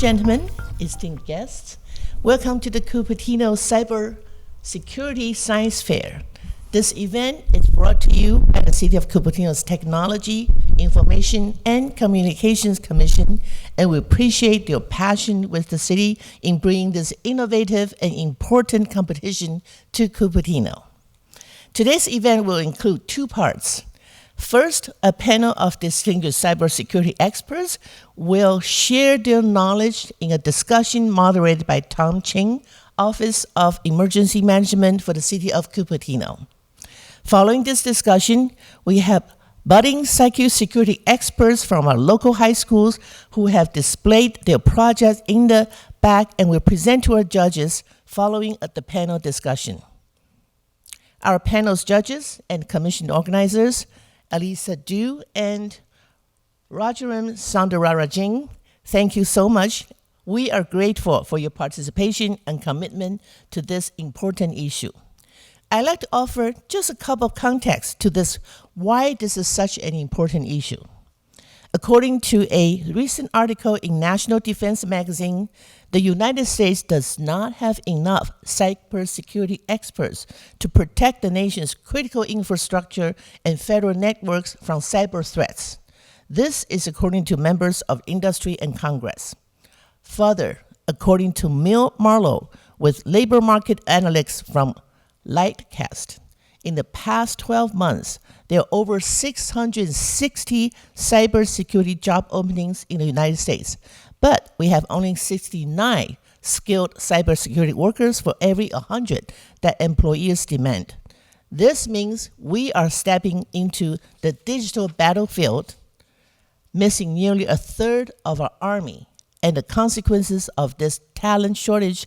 gentlemen, esteemed guests, welcome to the Cupertino Cybersecurity Science Fair. This event is brought to you by the City of Cupertino's Technology, Information, and Communications Commission, and we appreciate your passion with the city in bringing this innovative and important competition to Cupertino. Today's event will include two parts. First, a panel of distinguished cybersecurity experts will share their knowledge in a discussion moderated by Tom Ching, Office of Emergency Management for the City of Cupertino. Following this discussion, we have budding cybersecurity experts from our local high schools who have displayed their projects in the back and will present to our judges following the panel discussion. Our panel's judges and commission organizers, Elisa Du and Rajaram Sundararajan, thank you so much. We are grateful for your participation and commitment to this important issue. I'd like to offer just a couple of contexts to this, why this is such an important issue. According to a recent article in National Defense Magazine, the United States does not have enough cybersecurity experts to protect the nation's critical infrastructure and federal networks from cyber threats. This is according to members of industry and Congress. Further, according to Mill Marlowe with labor market analysts from Lightcast, in the past 12 months, there are over 660 cybersecurity job openings in the United States, but we have only 69 skilled cybersecurity workers for every 100 that employers demand. This means we are stepping into the digital battlefield, missing nearly a third of our army, and the consequences of this talent shortage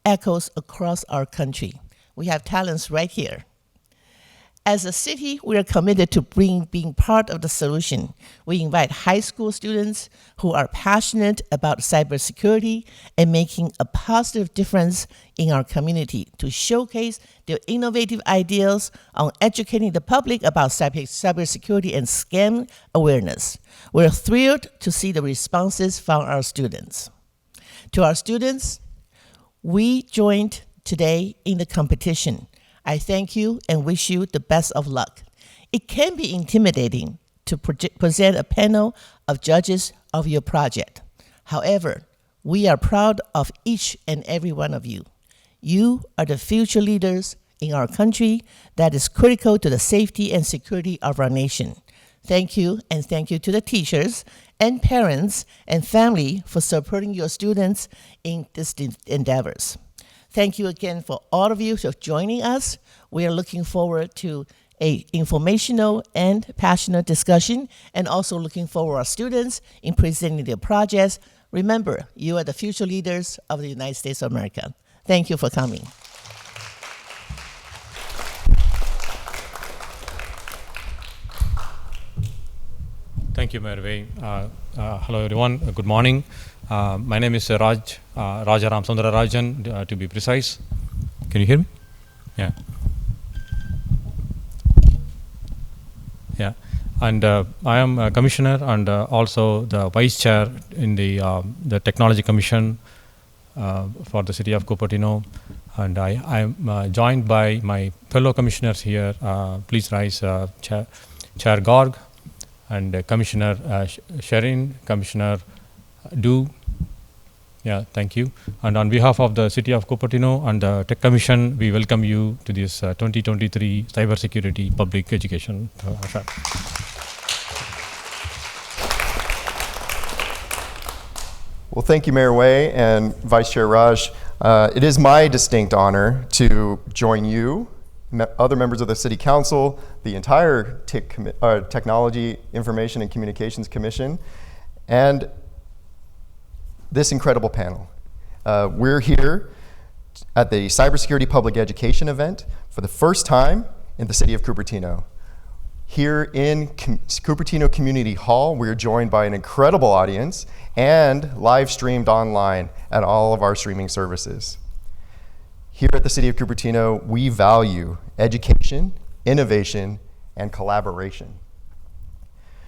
echoes across our country. We have talents right here. As a city, we are committed to being part of the solution. We invite high school students who are passionate about cybersecurity and making a positive difference in our community to showcase their innovative ideas on educating the public about cybersecurity and scam awareness. We're thrilled to see the responses from our students. To our students, we joined today in the competition. I thank you and wish you the best of luck. It can be intimidating to present a panel of judges of your project. However, we are proud of each and every one of you. You are the future leaders in our country that is critical to the safety and security of our nation. Thank you, and thank you to the teachers and parents and family for supporting your students in these endeavors. Thank you again for all of you for joining us. We are looking forward to an informational and passionate discussion, and also looking forward to our students in presenting their projects. Remember, you are the future leaders of the United States of America. Thank you for coming. Thank you, Merve. Hello, everyone. Good morning. My name is Rajaram Sundararajan, to be precise. Can you hear me? Yeah. Yeah. And I am a commissioner and also the vice chair in the Technology Commission for the City of Cupertino. And I am joined by my fellow commissioners here. Please rise, Chair Gorg, and Commissioner Sherin, Commissioner Du. Yeah, thank you. And on behalf of the City of Cupertino and the Tech Commission, we welcome you to this 2023 Cybersecurity Public Education Fair. Well, thank you, Mayor Wei and Vice Chair Raj. It is my distinct honor to join you, other members of the City Council, the entire Technology, Information, and Communications Commission, and this incredible panel. We're here at the Cybersecurity Public Education event for the first time in the City of Cupertino. Here in Cupertino Community Hall, we're joined by an incredible audience and live streamed online at all of our streaming services. Here at the City of Cupertino, we value education, innovation, and collaboration.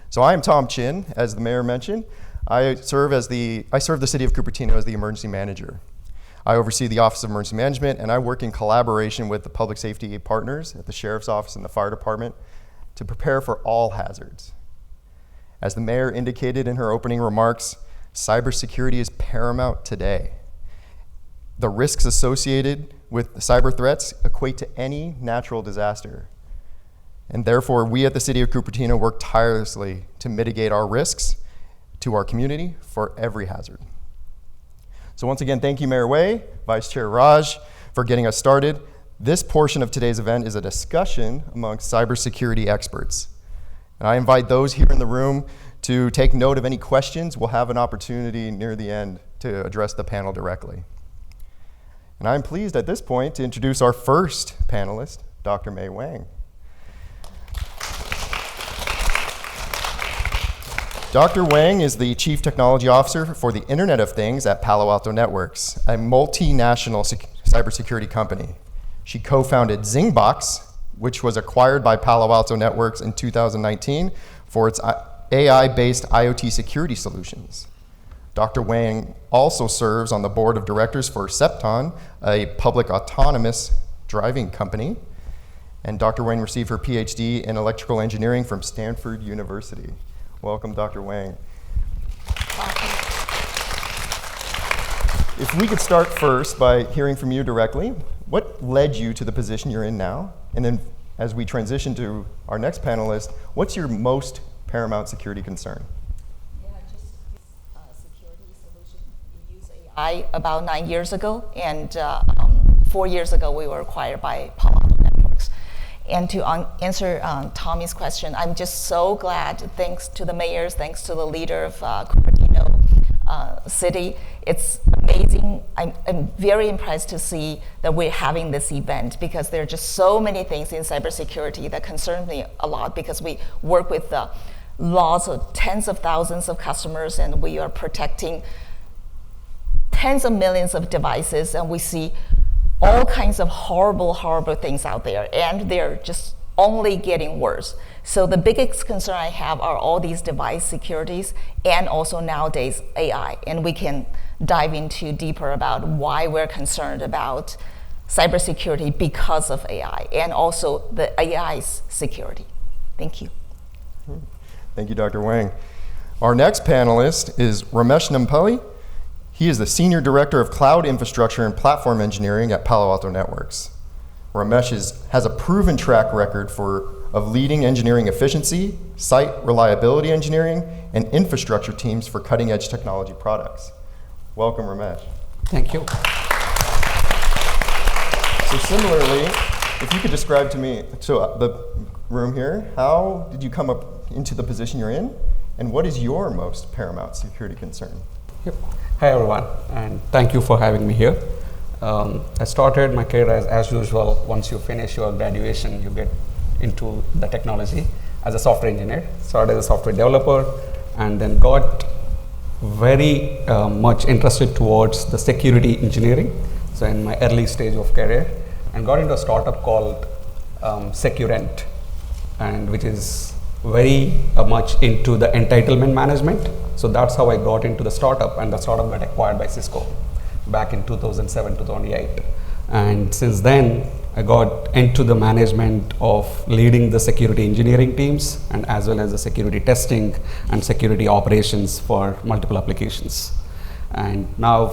So I am Tom Chin, as the mayor mentioned. I serve the City of Cupertino as the emergency manager. I oversee the Office of Emergency Management, and I work in collaboration with the public safety partners at the Sheriff's Office and the Fire Department to prepare for all hazards. As the mayor indicated in her opening remarks, cybersecurity is paramount today. The risks associated with cyber threats equate to any natural disaster. And therefore, we at the City of Cupertino work tirelessly to mitigate our risks to our community for every hazard. So once again, thank you, Mayor Wei, Vice Chair Raj, for getting us started. This portion of today's event is a discussion amongst cybersecurity experts. And I invite those here in the room to take note of any questions. We'll have an opportunity near the end to address the panel directly. And I'm pleased at this point to introduce our first panelist, Dr. Mei Wang. Dr. Wang is the Chief Technology Officer for the Internet of Things at Palo Alto Networks, a multinational cybersecurity company. She co-founded Zingbox, which was acquired by Palo Alto Networks in 2019 for its AI-based IoT security solutions. Dr. Wang also serves on the board of directors for Septon, a public autonomous driving company. And Dr. Wang received her PhD in electrical engineering from Stanford University. Welcome, Dr. Wang. If we could start first by hearing from you directly, what led you to the position you're in now? And then as we transition to our next panelist, what's your most paramount security concern? Yeah, just security solution. We use AI about 9 years ago, and 4 years ago we were acquired by Palo Alto Networks. And to answer Tommy's question, I'm just so glad, thanks to the mayors, thanks to the leader of Cupertino City. It's amazing. I'm very impressed to see that we're having this event, because there are just so many things in cybersecurity that concern me a lot, because we work with lots of tens of thousands of customers, and we are protecting tens of millions of devices, and we see all kinds of horrible things out there, and they're just only getting worse. So the biggest concern I have are all these device securities, and also nowadays AI. And we can dive into deeper about why we're concerned about cybersecurity because of AI, and also the AI's security. Thank you. Thank you, Dr. Wang. Our next panelist is Ramesh Nampally. He is the Senior Director of Cloud Infrastructure and Platform Engineering at Palo Alto Networks. Ramesh has a proven track record of leading engineering efficiency, site reliability engineering, and infrastructure teams for cutting-edge technology products. Welcome, Ramesh. Thank you. So similarly, if you could describe to me, the room here, how did you come up into the position you're in, and what is your most paramount security concern? Yep. Hi everyone, and thank you for having me here. I started my career as usual. Once you finish your graduation, you get into the technology as a software engineer. Started as a software developer, and then got very much interested towards the security engineering. So in my early stage of career, and got into a startup called Securent, and which is very much into the entitlement management. So that's how I got into the startup, and the startup got acquired by Cisco back in 2007, 2008. And since then, I got into the management of leading the security engineering teams, and as well as the security testing and security operations for multiple applications. And now,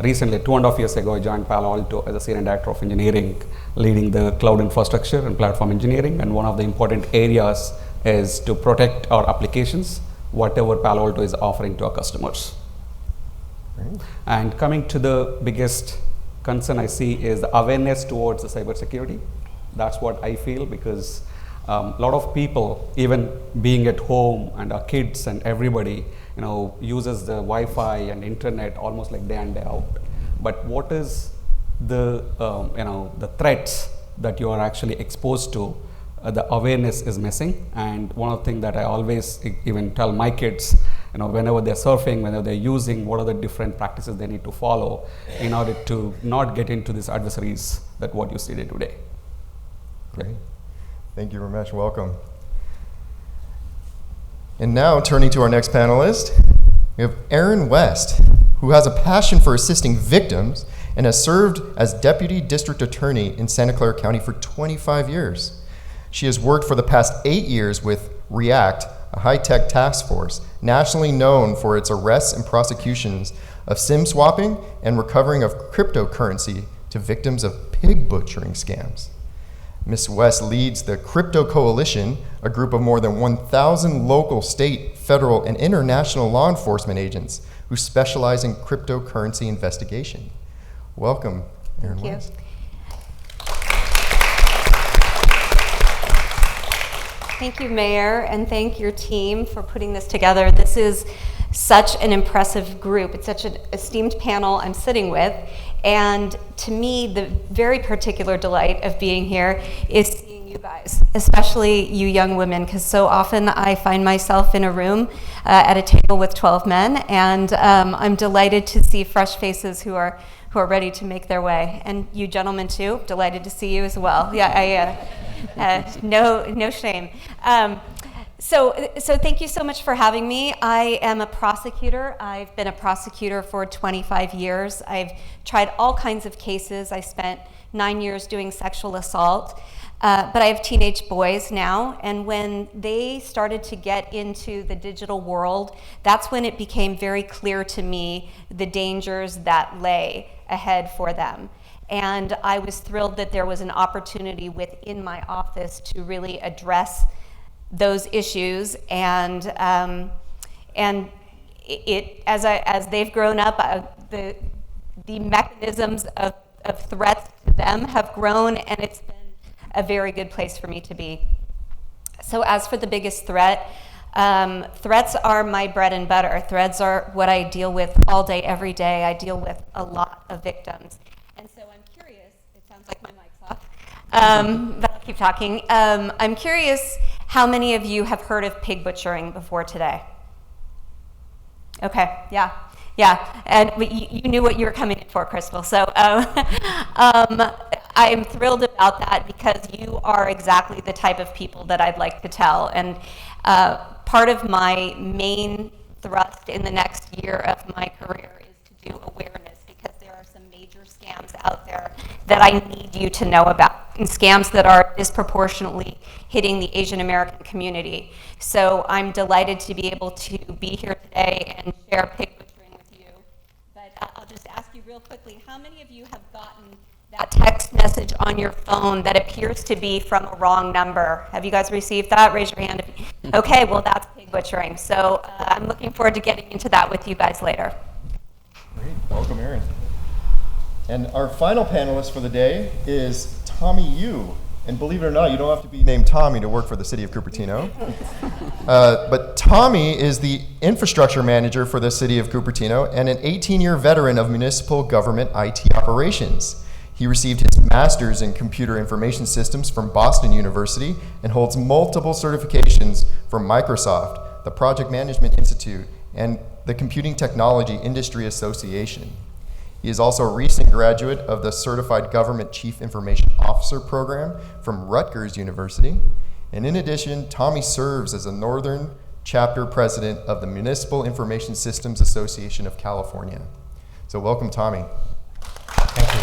recently, 2.5 years ago, I joined Palo Alto as a Senior Director of Engineering, leading the cloud infrastructure and platform engineering. And one of the important areas is to protect our applications, whatever Palo Alto is offering to our customers. Right. And coming to the biggest concern I see is the awareness towards the cybersecurity. That's what I feel, because a lot of people, even being at home, and our kids and everybody, uses the Wi-Fi and internet almost like day in, day out. But what is the the threats that you are actually exposed to? The awareness is missing. And one of the things that I always even tell my kids, whenever they're surfing, whenever they're using, what are the different practices they need to follow in order to not get into these adversaries that what you see today. Great. Thank you, Ramesh. Welcome. And now, turning to our next panelist, We have Erin West, who has a passion for assisting victims and has served as Deputy District Attorney in Santa Clara County for 25 years. She has worked for the past 8 years with REACT, a high-tech task force, nationally known for its arrests and prosecutions of SIM swapping and recovering of cryptocurrency to victims of pig butchering scams. Ms. West leads the Crypto Coalition, a group of more than 1,000 local, state, federal, and international law enforcement agents who specialize in cryptocurrency investigation. Welcome, Erin West. Thank you, Mayor, and thank your team for putting this together. This is such an impressive group. It's such an esteemed panel I'm sitting with. And to me, the very particular delight of being here is seeing you guys, especially you young women, because so often I find myself in a room at a table with 12 men, and I'm delighted to see fresh faces who are ready to make their way. And you gentlemen too, delighted to see you as well. Yeah, no shame. So thank you so much for having me. I am a prosecutor. I've been a prosecutor for 25 years. I've tried all kinds of cases. I spent 9 years doing sexual assault. But I have teenage boys now, and when they started to get into the digital world, that's when it became very clear to me the dangers that lay ahead for them. And I was thrilled that there was an opportunity within my office to really address those issues, and it as they've grown up, the mechanisms of threats to them have grown, and it's been a very good place for me to be. So as for the biggest threat, threats are my bread and butter. Threats are what I deal with all day, every day. I deal with a lot of victims. And so I'm curious, it sounds like my mic's off, but I'll keep talking. I'm curious how many of you have heard of pig butchering before today? Okay, yeah, and you knew what you were coming in for, Crystal. So I'm thrilled about that because you are exactly the type of people that I'd like to tell. And part of my main thrust in the next year of my career is to do awareness, because there are some major scams out there that I need you to know about, and scams that are disproportionately hitting the Asian American community. So I'm delighted to be able to be here today and share pig butchering with you. But I'll just ask you real quickly, how many of you have gotten that text message on your phone that appears to be from a wrong number? Have you guys received that? Raise your hand. Okay, well, that's pig butchering. So I'm looking forward to getting into that with you guys later. Great, welcome, Erin. And our final panelist for the day is Tommy Yu. And believe it or not, you don't have to be named Tommy to work for the City of Cupertino. But Tommy is the infrastructure manager for the City of Cupertino and an 18-year veteran of municipal government IT operations. He received his master's in computer information systems from Boston University and holds multiple certifications from Microsoft, the Project Management Institute, and the Computing Technology Industry Association. He is also a recent graduate of the Certified Government Chief Information Officer program from Rutgers University. And in addition, Tommy serves as a Northern Chapter President of the Municipal Information Systems Association of California. So welcome, Tommy. Thank you.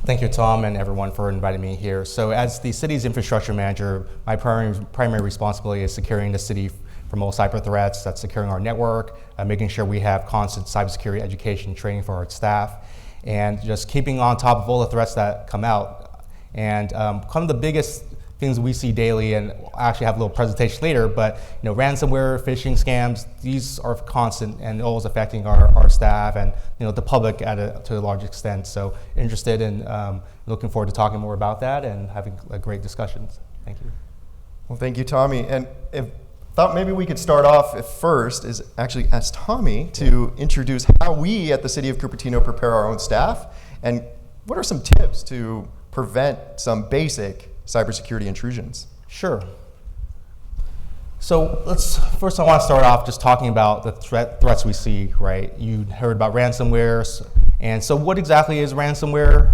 Thank you, Tom, and everyone for inviting me here. So as the city's infrastructure manager, my primary responsibility is securing the city from all cyber threats. That's securing our network, making sure we have constant cybersecurity education training for our staff, and just keeping on top of all the threats that come out. And kind of the biggest things we see daily, and I actually have a little presentation later, but ransomware, phishing scams, these are constant and always affecting our staff and the public to a large extent. So interested in looking forward to talking more about that and having great discussions. Thank you. Well, thank you, Tommy. And thought maybe we could start off at first is actually ask Tommy to introduce how we at the City of Cupertino prepare our own staff, and what are some tips to prevent some basic cybersecurity intrusions? Sure. So first I want to start off just talking about the threats we see, right? You heard about ransomware, and so what exactly is ransomware?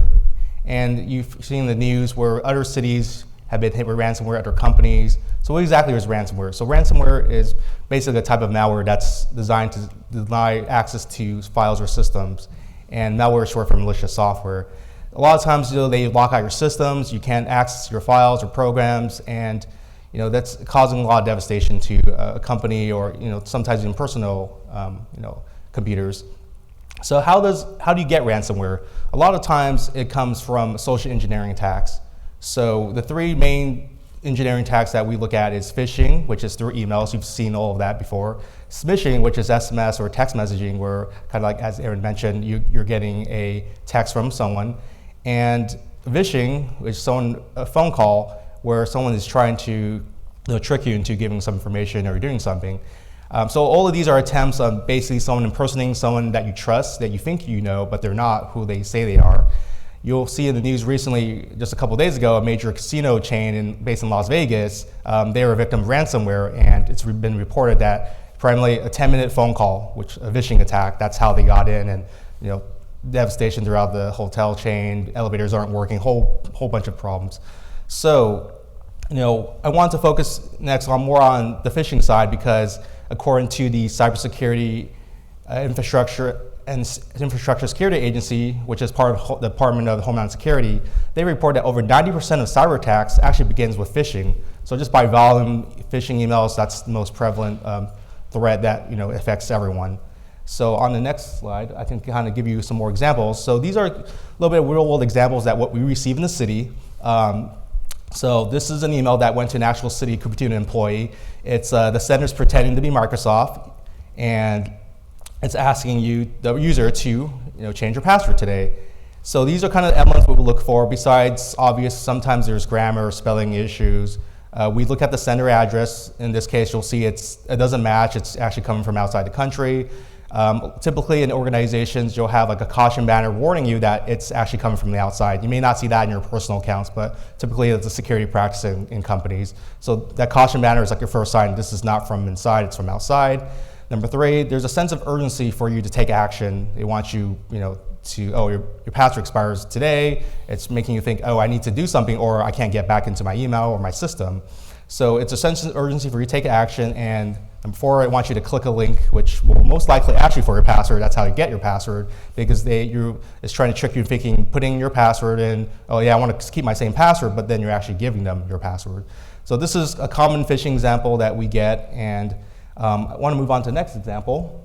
And you've seen the news where other cities have been hit with ransomware at their companies. So what exactly is ransomware? So ransomware is basically a type of malware that's designed to deny access to files or systems. And malware is short for malicious software. A lot of times, they lock out your systems, you can't access your files or programs, and that's causing a lot of devastation to a company or sometimes even personal computers. So how do you get ransomware? A lot of times it comes from social engineering attacks. So the three main engineering attacks that we look at is phishing, which is through emails. You've seen all of that before. Smishing, which is SMS or text messaging, where kind of like as Aaron mentioned, you're getting a text from someone. And vishing, which is a phone call where someone is trying to trick you into giving some information or doing something. So all of these are attempts of basically someone impersonating someone that you trust, that you think you know, but they're not who they say they are. You'll see in the news recently, just a couple days ago, a major casino chain based in Las Vegas, they were a victim of ransomware, and it's been reported that primarily a 10-minute phone call, which a phishing attack, that's how they got in, and devastation throughout the hotel chain, elevators aren't working, whole bunch of problems. So, I want to focus next more on the phishing side, because according to the Cybersecurity Infrastructure Security Agency, which is part of the Department of Homeland Security, they report that over 90% of cyber attacks actually begins with phishing. So just by volume, phishing emails, that's the most prevalent threat that affects everyone. So on the next slide, I can kind of give you some more examples. So these are a little bit of real-world examples that what we receive in the city. So this is an email that went to an actual City of Cupertino employee. It's the sender's pretending to be Microsoft, and it's asking you, the user, to change your password today. So these are kind of elements we will look for. Besides obvious, sometimes there's grammar or spelling issues. We look at the sender address. In this case, you'll see it doesn't match. It's actually coming from outside the country. Typically in organizations, you'll have like a caution banner warning you that it's actually coming from the outside. You may not see that in your personal accounts, but typically it's a security practice in companies. So that caution banner is like your first sign. This is not from inside, it's from outside. Number 3, there's a sense of urgency for you to take action. They want you, your password expires today. It's making you think, I need to do something, or I can't get back into my email or my system. So it's a sense of urgency for you to take action. And number 4, I want you to click a link, which will most likely ask you for your password. That's how you get your password, because it's trying to trick you thinking, putting your password in, I want to keep my same password, but then you're actually giving them your password. So this is a common phishing example that we get, and I want to move on to the next example.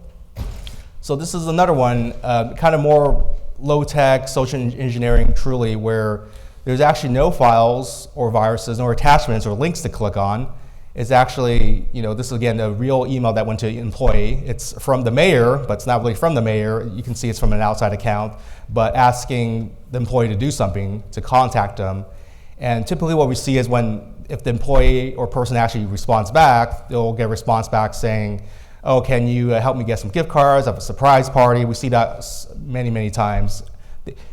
So this is another one, kind of more low-tech social engineering, truly, where there's actually no files or viruses or attachments or links to click on. It's actually, this is again a real email that went to an employee. It's from the mayor, but it's not really from the mayor. You can see it's from an outside account, but asking the employee to do something, to contact them. And typically what we see is if the employee or person actually responds back, they'll get a response back saying, can you help me get some gift cards? I have a surprise party. We see that many, many times.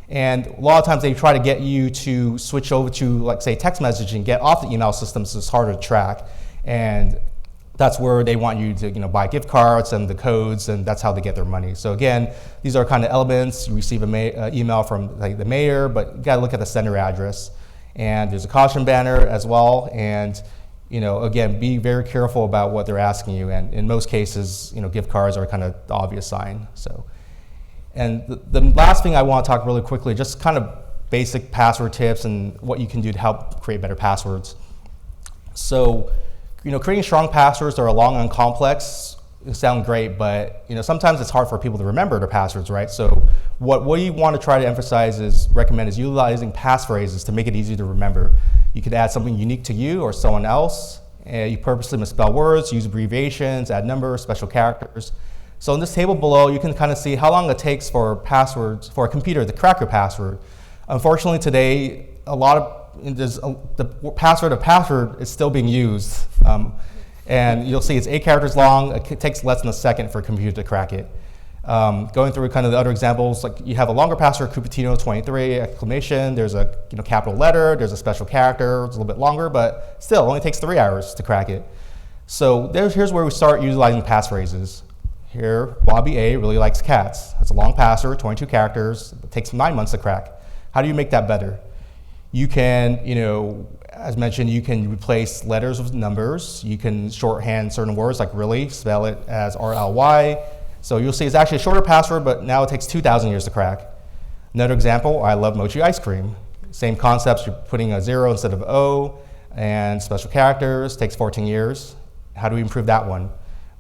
And a lot of times they try to get you to switch over to, like, say, text messaging, get off the email system, so it's harder to track. And that's where they want you to buy gift cards and the codes, and that's how they get their money. So again, these are kind of elements. You receive an email from the mayor, but you got to look at the sender address. And there's a caution banner as well. And again, be very careful about what they're asking you. And in most cases, gift cards are kind of the obvious sign. So, and the last thing I want to talk really quickly, just kind of basic password tips and what you can do to help create better passwords. So, creating strong passwords that are long and complex sound great, but sometimes it's hard for people to remember their passwords, right? So what you want to try to recommend is utilizing passphrases to make it easy to remember. You could add something unique to you or someone else. You purposely misspell words, use abbreviations, add numbers, special characters. So in this table below, you can kind of see how long it takes for a computer to crack your password. Unfortunately today, the password of password is still being used. And you'll see it's 8 characters long. It takes less than a second for a computer to crack it. Going through kind of the other examples, like you have a longer password, Cupertino 23, exclamation, there's a capital letter, there's a special character, it's a little bit longer, but still, it only takes 3 hours to crack it. So here's where we start utilizing passphrases. Here, Bobby A really likes cats. That's a long password, 22 characters, it takes 9 months to crack. How do you make that better? You can, as mentioned, you can replace letters with numbers. You can shorthand certain words like really, spell it as RLY. So you'll see it's actually a shorter password, but now it takes 2,000 years to crack. Another example, I love mochi ice cream. Same concepts, you're putting a 0 instead of O, and special characters, takes 14 years. How do we improve that one?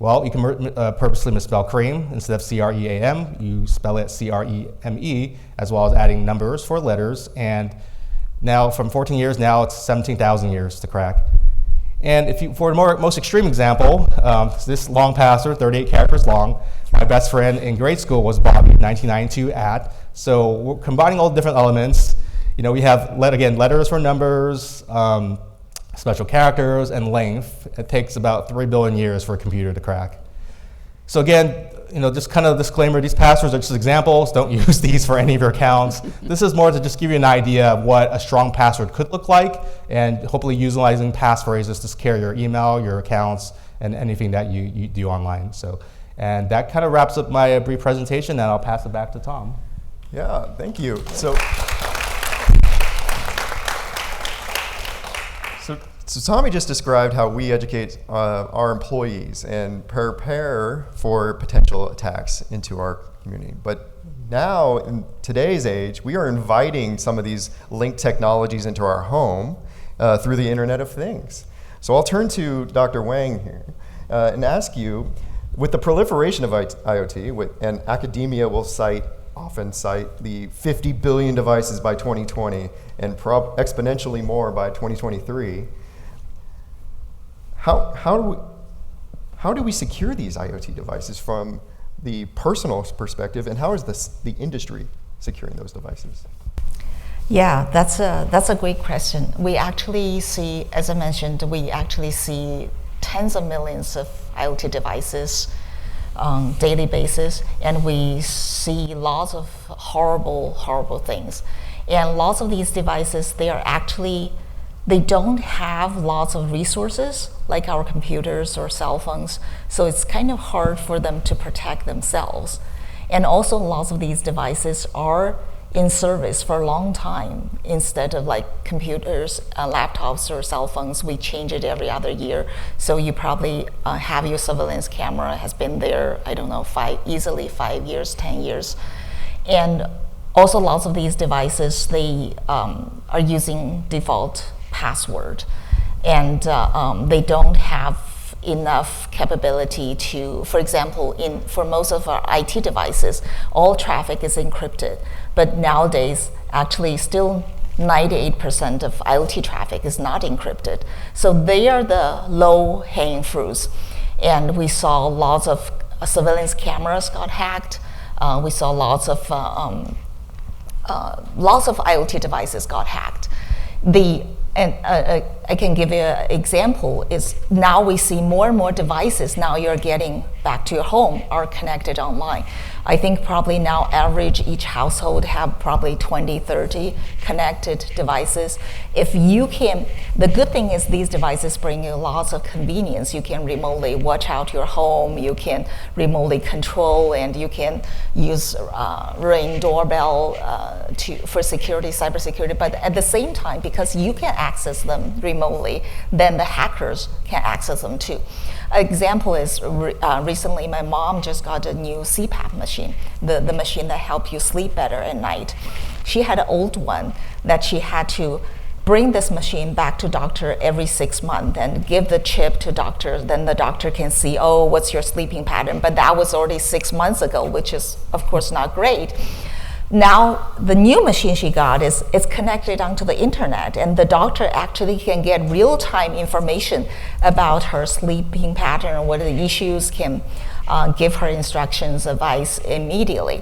Well, you can purposely misspell cream. Instead of C-R-E-A-M, you spell it C-R-E-M-E, as well as adding numbers for letters. And now, from 14 years, now it's 17,000 years to crack. And if you, for a most extreme example, this long password, 38 characters long, my best friend in grade school was Bobby, 1992 @ So we're combining all the different elements. You know, we have, again, letters for numbers, special characters, and length. It takes about 3 billion years for a computer to crack. So again, you know, just kind of disclaimer, these passwords are just examples. Don't use these for any of your accounts. This is more to just give you an idea of what a strong password could look like, and hopefully utilizing passphrases to secure your email, your accounts, and anything that you do online. So, and that kind of wraps up my brief presentation, and I'll pass it back to Tom. Yeah, thank you. So Tommy just described how we educate our employees and prepare for potential attacks into our community. But now, in today's age, we are inviting some of these linked technologies into our home through the Internet of Things. So I'll turn to Dr. Wang here and ask you, with the proliferation of IoT, and academia will often cite the 50 billion devices by 2020 and exponentially more by 2023, how do we secure these IoT devices from the personal perspective, and how is the industry securing those devices? Yeah, that's a great question. We actually see, as I mentioned, we actually see tens of millions of IoT devices on a daily basis, and we see lots of horrible things. And lots of these devices, they don't have lots of resources like our computers or cell phones, so it's kind of hard for them to protect themselves. And also lots of these devices are in service for a long time. Instead of like computers, laptops, or cell phones, we change it every other year. So you probably have your surveillance camera has been there, I don't know, easily 5 years, 10 years. And also lots of these devices, they are using default password, and they don't have enough capability to, for example, for most of our IT devices, all traffic is encrypted, but nowadays actually still 98% of IoT traffic is not encrypted. So they are the low-hanging fruits, and we saw lots of surveillance cameras got hacked. We saw lots of IoT devices got hacked. I can give you an example, is now we see more and more devices now you're getting back to your home are connected online. I think probably now average each household have probably 20, 30 connected devices. If you can, the good thing is these devices bring you lots of convenience. You can remotely watch out your home, you can remotely control, and you can use Ring doorbell for security, cybersecurity. But at the same time, because you can access them remotely, then the hackers can access them too. An example is recently my mom just got a new CPAP machine, the machine that helps you sleep better at night. She had an old one that she had to bring this machine back to doctor every 6 months and give the chip to doctor. Then the doctor can see, oh, what's your sleeping pattern? But that was already 6 months ago, which is of course not great. Now, the new machine she got is connected onto the internet, and the doctor actually can get real-time information about her sleeping pattern and what are the issues, can give her instructions, advice immediately.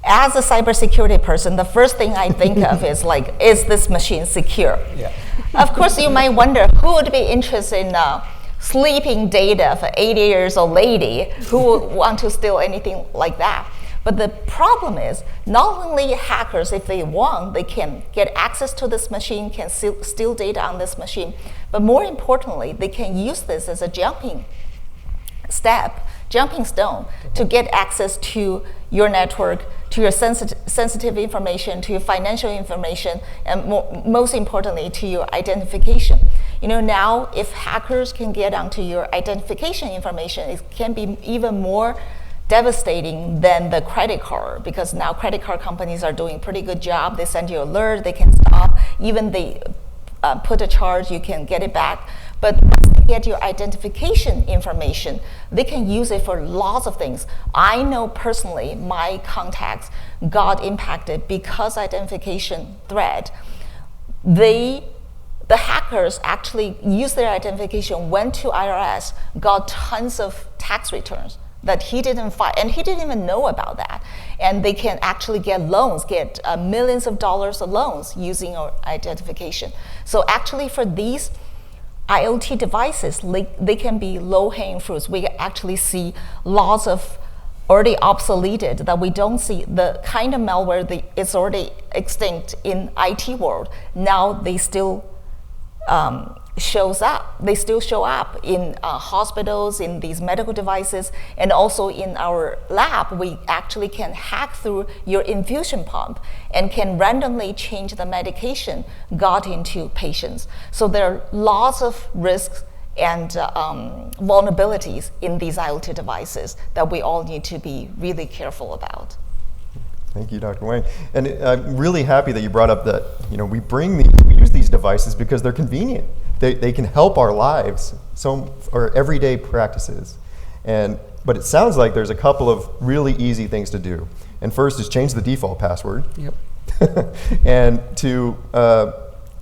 As a cybersecurity person, the first thing I think of is like, is this machine secure? Yeah. Of course, you might wonder who would be interested in sleeping data for 80 years old lady who would want to steal anything like that. But the problem is, not only hackers, if they want, they can get access to this machine, can steal data on this machine, but more importantly, they can use this as a jumping stone to get access to your network, to your sensitive information, to your financial information, and most importantly, to your identification. Now if hackers can get onto your identification information, it can be even more devastating than the credit card, because now credit card companies are doing a pretty good job. They send you an alert, they can stop, even they put a charge, you can get it back. But once they get your identification information, they can use it for lots of things. I know personally my contacts got impacted because identification threat. The hackers actually used their identification, went to IRS, got tons of tax returns that he didn't file, and he didn't even know about that. And they can actually get loans, get millions of dollars of loans using our identification. So actually for these IoT devices, they can be low-hanging fruits. We actually see lots of already obsoleted that we don't see. The kind of malware that is already extinct in IT world, now they still shows up. They still show up in hospitals, in these medical devices, and also in our lab. We actually can hack through your infusion pump and can randomly change the medication got into patients. So there are lots of risks and vulnerabilities in these IoT devices that we all need to be really careful about. Thank you, Dr. Wang. And I'm really happy that you brought up that we use these devices because they're convenient. They can help our lives, our everyday practices. But it sounds like there's a couple of really easy things to do. And first is change the default password. Yep. And to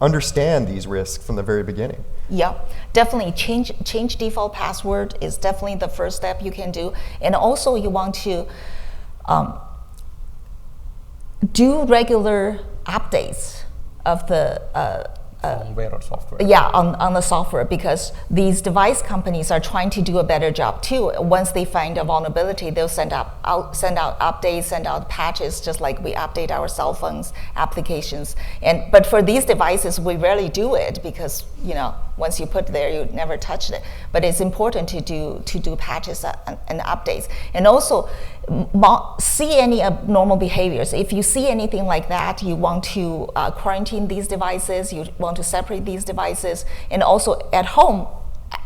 understand these risks from the very beginning. Yeah, definitely change default password is definitely the first step you can do. And also you want to do regular updates of the firmware or software. Yeah, on the software, because these device companies are trying to do a better job too. Once they find a vulnerability, they'll send out updates, send out patches, just like we update our cell phones applications. But for these devices, we rarely do it because once you put it there, you never touched it. But it's important to do patches and updates, and also see any abnormal behaviors. If you see anything like that, you want to quarantine these devices. You want to separate these devices, and also at home.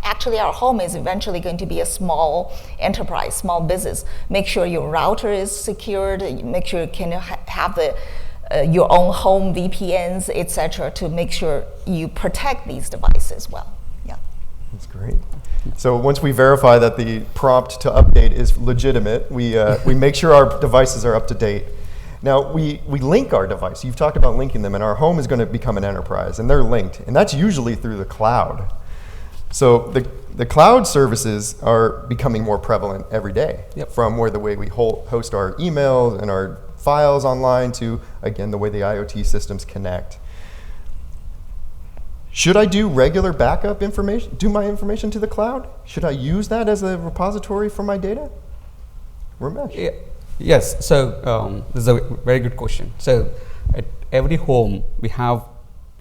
Actually, our home is eventually going to be a small enterprise, small business. Make sure your router is secured. Make sure you can have your own home VPNs, etc., to make sure you protect these devices well. Yeah. That's great. So once we verify that the prompt to update is legitimate, we make sure our devices are up to date. Now, we link our device. You've talked about linking them, and our home is going to become an enterprise, and they're linked, and that's usually through the cloud. So the cloud services are becoming more prevalent every day. Yep. From the way we host our emails and our files online to, again, the way the IoT systems connect. Should I do regular backup information, do my information to the cloud? Should I use that as a repository for my data? Ramesh? Yeah. Yes, so this is a very good question. So at every home, we have,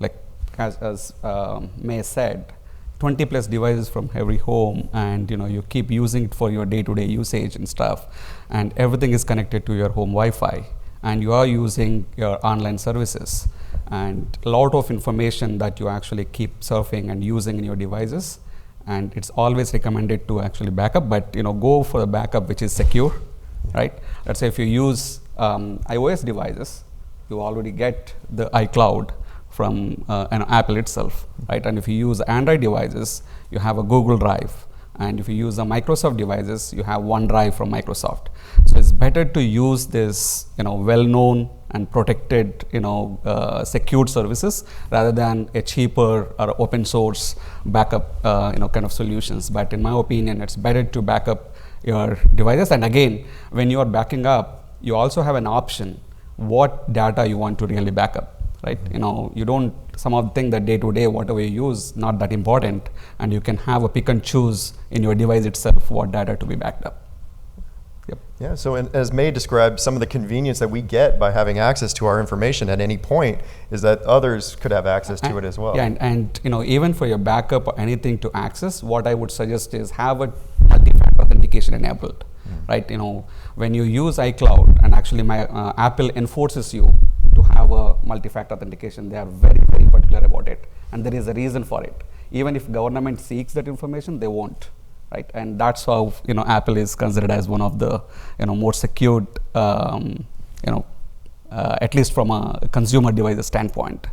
like as May said, 20 plus devices from every home, and you keep using it for your day-to-day usage and stuff, and everything is connected to your home Wi-Fi, and you are using your online services, and a lot of information that you actually keep surfing and using in your devices, and it's always recommended to actually backup, but go for the backup which is secure, right? Let's say if you use iOS devices, you already get the iCloud from Apple itself, right? And if you use Android devices, you have a Google Drive. And if you use the Microsoft devices, you have OneDrive from Microsoft. So it's better to use this, well-known and protected, secured services rather than a cheaper or open source backup, kind of solutions. But in my opinion, it's better to back up your devices. And again, when you are backing up, you also have an option what data you want to really back up. Right, you don't somehow think that day to day whatever you use not that important, and you can have a pick and choose in your device itself what data to be backed up. Yep. Yeah. So as May described, some of the convenience that we get by having access to our information at any point is that others could have access to it as well. Yeah, and even for your backup or anything to access, what I would suggest is have a multi-factor authentication enabled. right? When you use iCloud, and actually Apple enforces you to have a multi-factor authentication. They are very, very particular about it, and there is a reason for it. Even if government seeks that information, they won't, right? And that's how Apple is considered as one of the more secured, at least from a consumer device standpoint,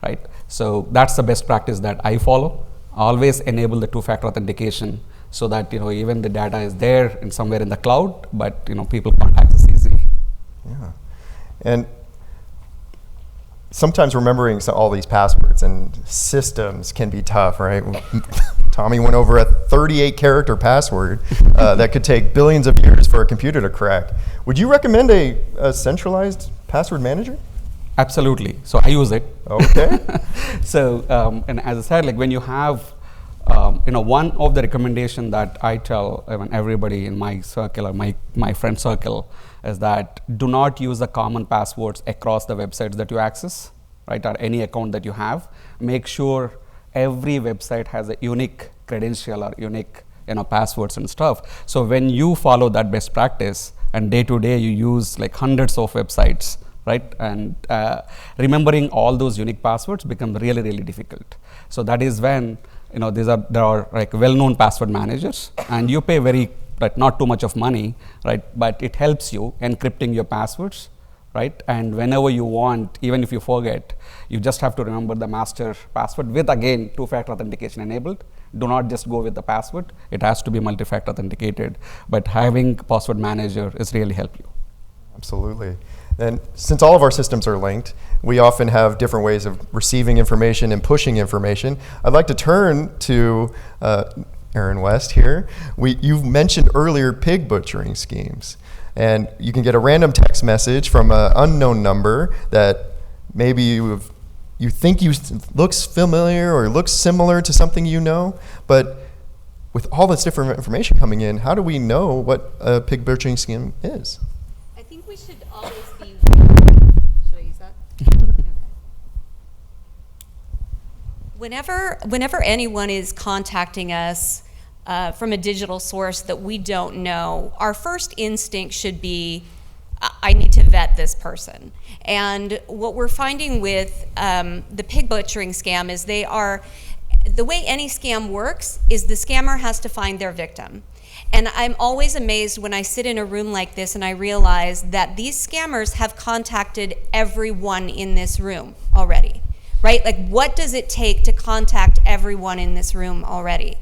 right? So that's the best practice that I follow. Always enable the two-factor authentication so that even the data is there in somewhere in the cloud, but people can't access easily. Yeah, and sometimes remembering all these passwords and systems can be tough, right? Tommy went over a 38-character password that could take billions of years for a computer to crack. Would you recommend a centralized password manager? Absolutely. So I use it. Okay. So, and as I said, like when you have, one of the recommendation that I tell everybody in my circle or my friend circle is that do not use the common passwords across the websites that you access, right, or any account that you have. Make sure every website has a unique credential or unique passwords and stuff. So when you follow that best practice and day to day you use like hundreds of websites, right, and remembering all those unique passwords becomes really, really difficult. So that is when there are like well-known password managers, and you pay not too much of money, right, but it helps you encrypting your passwords, right, and whenever you want, even if you forget, you just have to remember the master password with, again, two-factor authentication enabled. Do not just go with the password. It has to be multi-factor authenticated, but having password manager is really help you. Absolutely. And since all of our systems are linked, we often have different ways of receiving information and pushing information. I'd like to turn to Aaron West here. You've mentioned earlier pig butchering schemes. And you can get a random text message from an unknown number that maybe you think looks familiar or looks similar to something you know. But with all this different information coming in, how do we know what a pig butchering scheme is? I think we should always be. Should I use that? Okay. Whenever anyone is contacting us from a digital source that we don't know, our first instinct should be, I need to vet this person. And what we're finding with the pig butchering scam is the way any scam works is the scammer has to find their victim. And I'm always amazed when I sit in a room like this and I realize that these scammers have contacted everyone in this room already, right? Like, what does it take to contact everyone in this room already?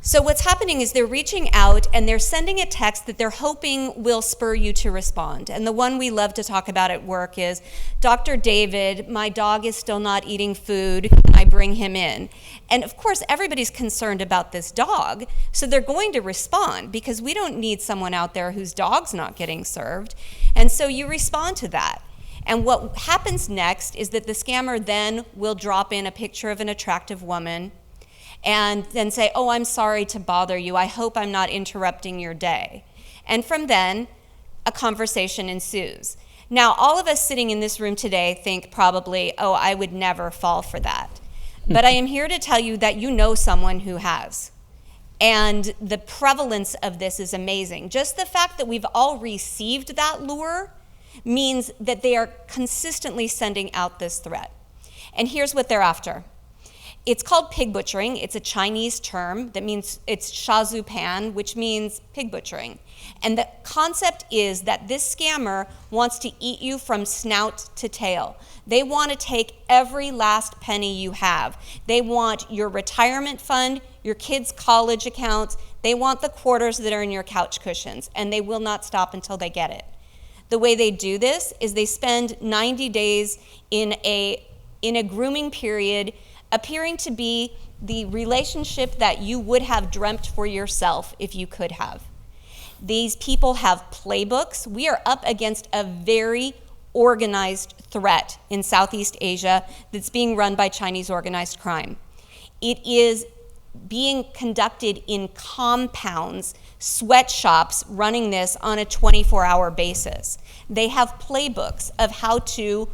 So what's happening is they're reaching out and they're sending a text that they're hoping will spur you to respond. And the one we love to talk about at work is, Dr. David, my dog is still not eating food. Can I bring him in? And of course, everybody's concerned about this dog. So they're going to respond because we don't need someone out there whose dog's not getting served. And so you respond to that. And what happens next is that the scammer then will drop in a picture of an attractive woman and then say, oh, I'm sorry to bother you. I hope I'm not interrupting your day. And from then, a conversation ensues. Now, all of us sitting in this room today think probably, oh, I would never fall for that. But I am here to tell you that you know someone who has. And the prevalence of this is amazing. Just the fact that we've all received that lure means that they are consistently sending out this threat. And here's what they're after. It's called pig butchering. It's a Chinese term that means it's shazupan, which means pig butchering. And the concept is that this scammer wants to eat you from snout to tail. They want to take every last penny you have. They want your retirement fund, your kids' college accounts. They want the quarters that are in your couch cushions, and they will not stop until they get it. The way they do this is they spend 90 days in a grooming period appearing to be the relationship that you would have dreamt for yourself if you could have. These people have playbooks. We are up against a very organized threat in Southeast Asia that's being run by Chinese organized crime. It is being conducted in compounds, sweatshops running this on a 24-hour basis. They have playbooks of how to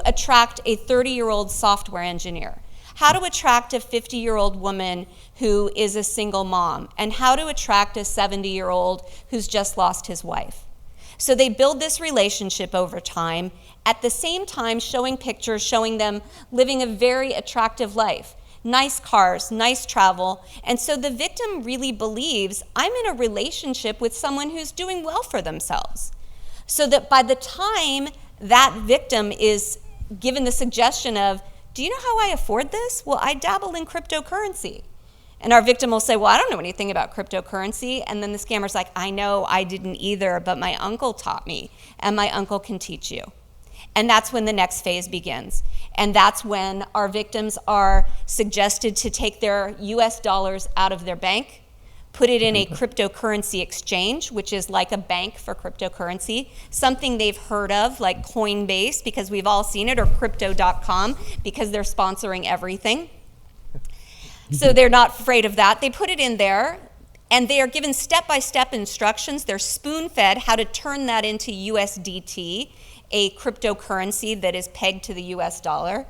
attract a 30-year-old software engineer, how to attract a 50-year-old woman who is a single mom, and how to attract a 70-year-old who's just lost his wife. So they build this relationship over time, at the same time showing pictures, showing them living a very attractive life. Nice cars, nice travel, and so the victim really believes, I'm in a relationship with someone who's doing well for themselves. So that by the time that victim is given the suggestion of, do you know how I afford this? Well, I dabble in cryptocurrency. And our victim will say, well, I don't know anything about cryptocurrency. And then the scammer's like, I know, I didn't either, but my uncle taught me, and my uncle can teach you. And that's when the next phase begins. And that's when our victims are suggested to take their US dollars out of their bank, put it in a cryptocurrency exchange, which is like a bank for cryptocurrency, something they've heard of, like Coinbase, because we've all seen it, or crypto.com, because they're sponsoring everything. So they're not afraid of that. They put it in there, and they are given step-by-step instructions. They're spoon-fed how to turn that into USDT, a cryptocurrency that is pegged to the US dollar.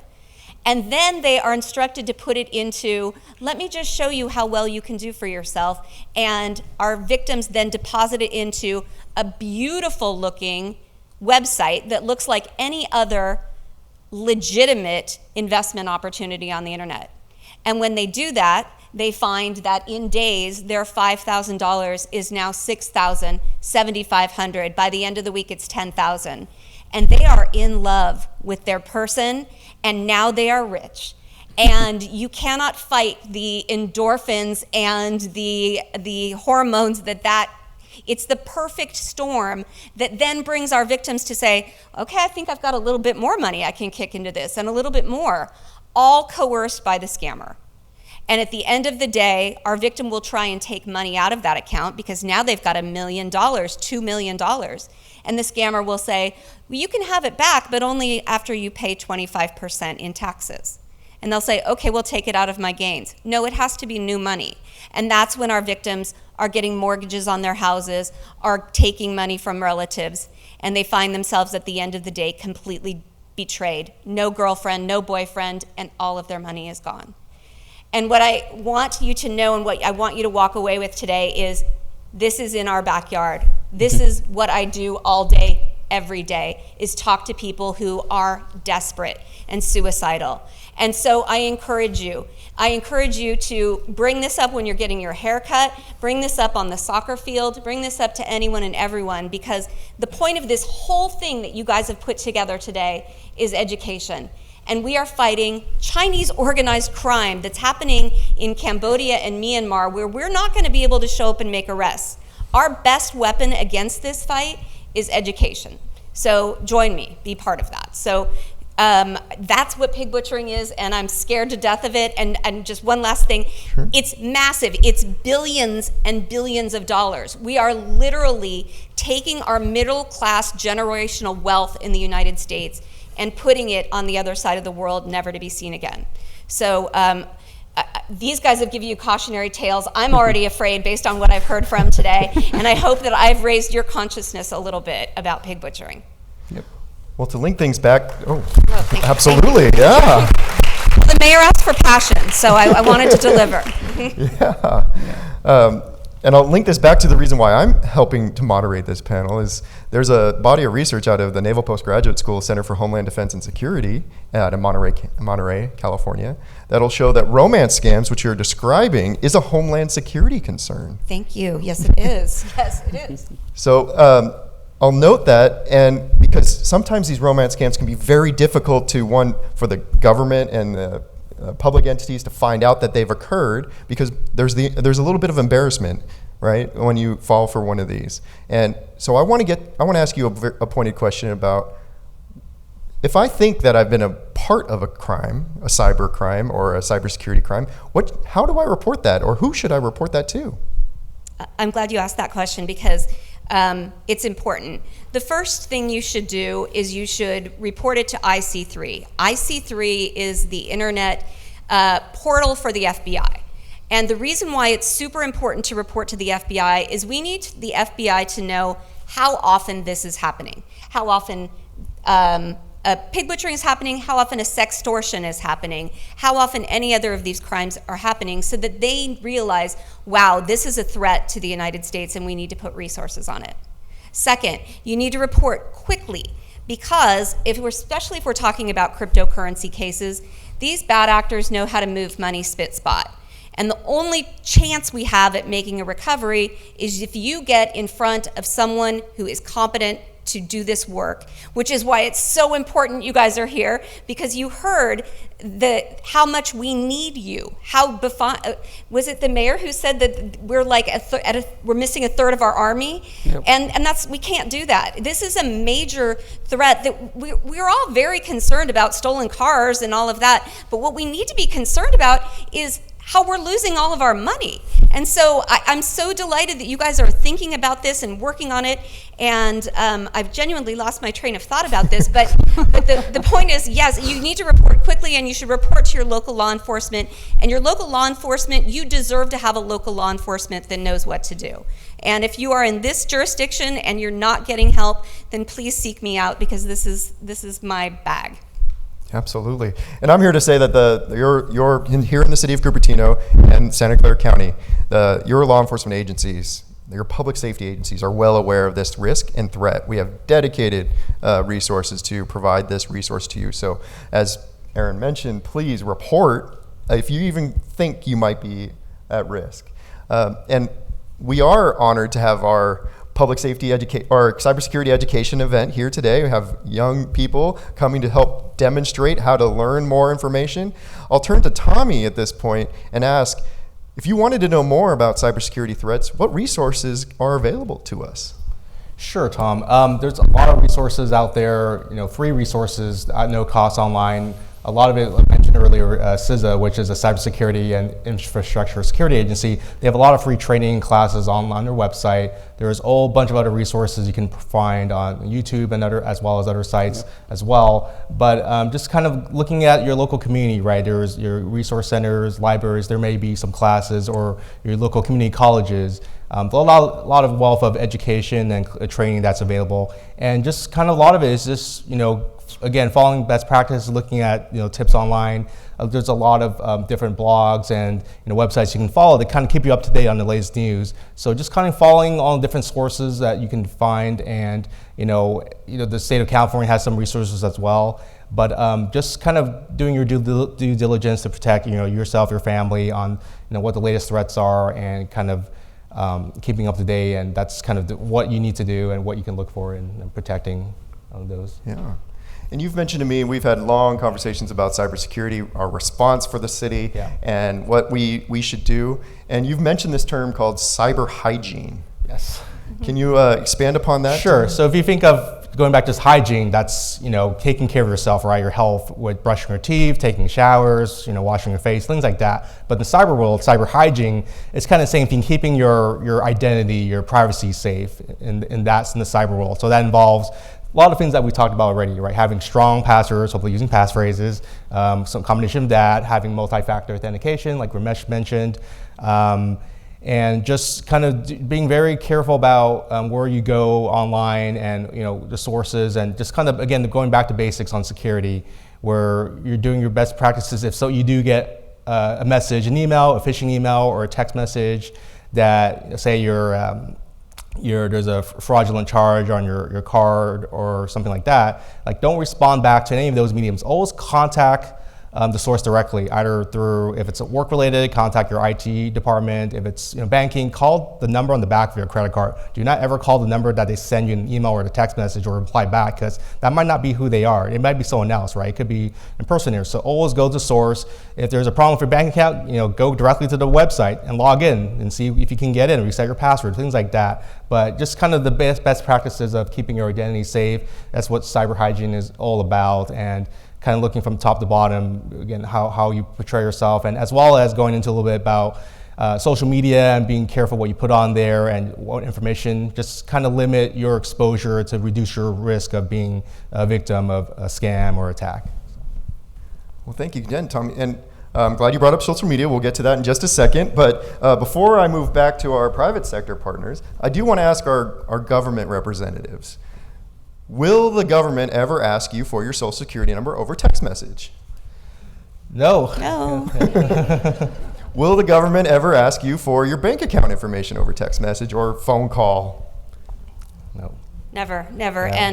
And then they are instructed to put it into, let me just show you how well you can do for yourself. And our victims then deposit it into a beautiful looking website that looks like any other legitimate investment opportunity on the internet. And when they do that, they find that in days, their $5,000 is now $6,000, $7,500. By the end of the week, it's $10,000. And they are in love with their person, and now they are rich. And you cannot fight the endorphins and the hormones it's the perfect storm that then brings our victims to say, okay, I think I've got a little bit more money I can kick into this, and a little bit more, all coerced by the scammer. And at the end of the day, our victim will try and take money out of that account because now they've got $1 million, $2 million. And the scammer will say, well, you can have it back, but only after you pay 25% in taxes. And they'll say, okay, we'll take it out of my gains. No, it has to be new money. And that's when our victims are getting mortgages on their houses, are taking money from relatives, and they find themselves at the end of the day completely betrayed. No girlfriend, no boyfriend, and all of their money is gone. And what I want you to know and what I want you to walk away with today is this is in our backyard. This is what I do all day, every day, is talk to people who are desperate and suicidal. And so I encourage you to bring this up when you're getting your hair cut, bring this up on the soccer field, bring this up to anyone and everyone, because the point of this whole thing that you guys have put together today is education. And we are fighting Chinese organized crime that's happening in Cambodia and Myanmar, where we're not going to be able to show up and make arrests. Our best weapon against this fight is education. So join me, be part of that. So that's what pig butchering is, and I'm scared to death of it. And just one last thing, sure. It's massive. It's billions and billions of dollars. We are literally taking our middle class generational wealth in the United States and putting it on the other side of the world, never to be seen again. So these guys have given you cautionary tales. I'm already afraid based on what I've heard from today, and I hope that I've raised your consciousness a little bit about pig butchering. Yep. Well, to link things back, absolutely, yeah. Well, the mayor asked for passion, so I wanted to deliver. Yeah. And I'll link this back to the reason why I'm helping to moderate this panel is there's a body of research out of the Naval Postgraduate School Center for Homeland Defense and Security out of Monterey, California, that'll show that romance scams, which you're describing, is a homeland security concern. Thank you. Yes, it is. Yes, it is. So I'll note that, and because sometimes these romance scams can be very difficult for the government and the public entities to find out that they've occurred, because there's a little bit of embarrassment, right, when you fall for one of these. And so I want to ask you a pointed question about, if I think that I've been a part of a crime, a cyber crime or a cybersecurity crime, how do I report that, or who should I report that to? I'm glad you asked that question, because it's important. The first thing you should do is you should report it to IC3. IC3 is the internet portal for the FBI. And the reason why it's super important to report to the FBI is we need the FBI to know how often this is happening, how often pig butchering is happening, how often a sextortion is happening, how often any other of these crimes are happening, so that they realize, wow, this is a threat to the United States and we need to put resources on it. Second, you need to report quickly, because especially if we're talking about cryptocurrency cases, these bad actors know how to move money spit spot. And the only chance we have at making a recovery is if you get in front of someone who is competent to do this work, which is why it's so important you guys are here, because you heard how much we need you. Was it the mayor who said that we're like we're missing a third of our army? Yep. And we can't do that. This is a major threat that we're all very concerned about, stolen cars and all of that, but what we need to be concerned about is how we're losing all of our money. And so I'm so delighted that you guys are thinking about this and working on it. And I've genuinely lost my train of thought about this. But the point is, yes, you need to report quickly, and you should report to your local law enforcement. And your local law enforcement, you deserve to have a local law enforcement that knows what to do. And if you are in this jurisdiction and you're not getting help, then please seek me out, because this is my bag. Absolutely. And I'm here to say that you're here in the city of Cupertino and Santa Clara County, your law enforcement agencies, your public safety agencies are well aware of this risk and threat. We have dedicated resources to provide this resource to you. So as Aaron mentioned, please report if you even think you might be at risk. And we are honored to have our public safety or cybersecurity education event here today. We have young people coming to help demonstrate how to learn more information. I'll turn to Tommy at this point and ask, if you wanted to know more about cybersecurity threats, what resources are available to us? Sure, Tom. There's a lot of resources out there, free resources at no cost online. A lot of it, I mentioned earlier, CISA, which is a cybersecurity and infrastructure security agency. They have a lot of free training classes on their website. There's a whole bunch of other resources you can find on YouTube and as well as other sites as well. But just kind of looking at your local community, right? There's your resource centers, libraries. There may be some classes, or your local community colleges. A lot of wealth of education and training that's available, and just kind of a lot of it is just again, following best practices, looking at tips online. There's a lot of different blogs and websites you can follow that kind of keep you up to date on the latest news. So just kind of following all the different sources that you can find, and the state of California has some resources as well. But just kind of doing your due diligence to protect yourself, your family on what the latest threats are, and kind of keeping up to date. And that's kind of what you need to do and what you can look for in protecting those. Yeah. And you've mentioned to me, we've had long conversations about cybersecurity, our response for the city, and what we should do. And you've mentioned this term called cyber hygiene. Yes. Can you expand upon that? Sure. So if you think of going back to hygiene, that's taking care of yourself, right? Your health with brushing your teeth, taking showers, washing your face, things like that. But in the cyber world, cyber hygiene, it's kind of the same thing, keeping your identity, your privacy safe, and that's in the cyber world. So that involves a lot of things that we talked about already, right? Having strong passwords, hopefully using passphrases, some combination of that, having multi-factor authentication, like Ramesh mentioned, and just kind of being very careful about where you go online and the sources, and just kind of, again, going back to basics on security, where you're doing your best practices. If so, you do get a message, an email, a phishing email, or a text message that say there's a fraudulent charge on your card or something like that, like, don't respond back to any of those mediums. Always contact the source directly, either through, if it's work related, contact your IT department. If it's banking, call the number on the back of your credit card. Do not ever call the number that they send you an email or a text message or reply back, because that might not be who they are. It might be someone else, right? It could be an impersonator. So always go to source. If there's a problem with your bank account, go directly to the website and log in and see if you can get in, reset your password, things like that. But just kind of the best practices of keeping your identity safe. That's what cyber hygiene is all about. And kind of looking from top to bottom, again, how you portray yourself, and as well as going into a little bit about social media and being careful what you put on there and what information, just kind of limit your exposure to reduce your risk of being a victim of a scam or attack. Well, thank you again, Tommy. And I'm glad you brought up social media. We'll get to that in just a second. But before I move back to our private sector partners, I do want to ask our government representatives, Will the government ever ask you for your social security number over text message? No. No. Will the government ever ask you for your bank account information over text message or phone call? No. Never, never. Yeah.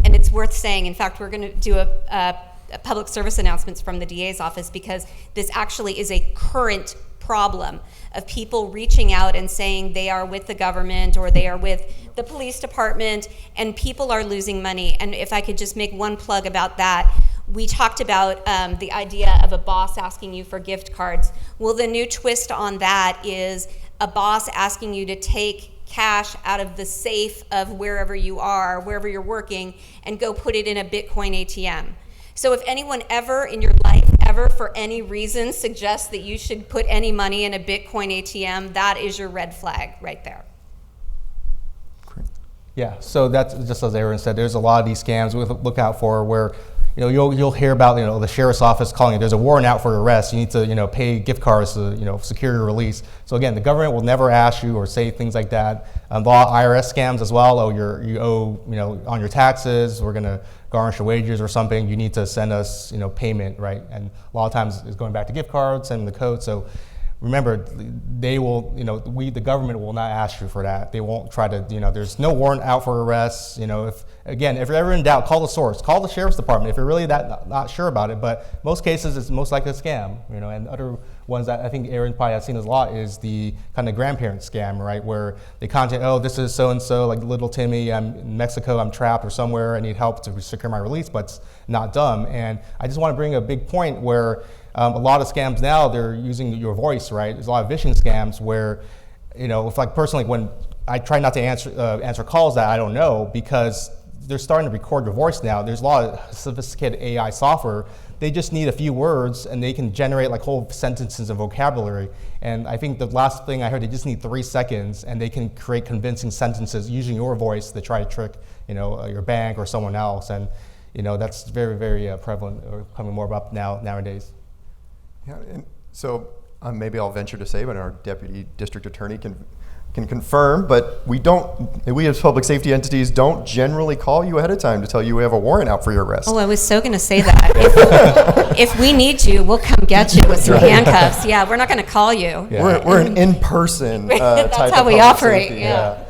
And it's worth saying, in fact, we're going to do a public service announcements from the DA's office, because this actually is a current problem of people reaching out and saying they are with the government or they are with the police department, and people are losing money. And if I could just make one plug about that, we talked about the idea of a boss asking you for gift cards. Well, the new twist on that is a boss asking you to take cash out of the safe of wherever you are, wherever you're working, and go put it in a Bitcoin ATM. So if anyone ever in your life, ever for any reason, suggests that you should put any money in a Bitcoin ATM, that is your red flag right there. Yeah, so that's just as Aaron said, there's a lot of these scams we look out for where you'll hear about the sheriff's office calling you, there's a warrant out for your arrest, you need to pay gift cards to secure your release. So again, the government will never ask you or say things like that. A lot of IRS scams as well. Oh, you owe on your taxes, we're gonna garnish your wages or something, you need to send us payment, right? And a lot of times it's going back to gift cards, sending the code. So remember, they will, the government will not ask you for that. They won't try to, there's no warrant out for arrests. If you're ever in doubt, call the source, call the sheriff's department if you're really not sure about it. But most cases, it's most likely a scam, and other ones that I think Aaron probably has seen a lot is the kind of grandparent scam, right? Where they contact, oh, this is so-and-so, like little Timmy, I'm in Mexico, I'm trapped or somewhere, I need help to secure my release, but it's not done. And I just want to bring a big point where a lot of scams now, they're using your voice, right? There's a lot of phishing scams where, if like personally, when I try not to answer calls that I don't know, because they're starting to record your voice now. There's a lot of sophisticated AI software. They just need a few words and they can generate like whole sentences and vocabulary. And I think the last thing I heard, they just need 3 seconds and they can create convincing sentences using your voice to try to trick, your bank or someone else. And, that's very, very prevalent or coming more up nowadays. Yeah, and so maybe I'll venture to say, but our deputy district attorney can confirm, but we as public safety entities don't generally call you ahead of time to tell you we have a warrant out for your arrest. Oh, I was so going to say that. If we need you, we'll come get you with some handcuffs. Yeah, we're not going to call you. Yeah. We're an in-person That's type how of we public operate. safety. Yeah.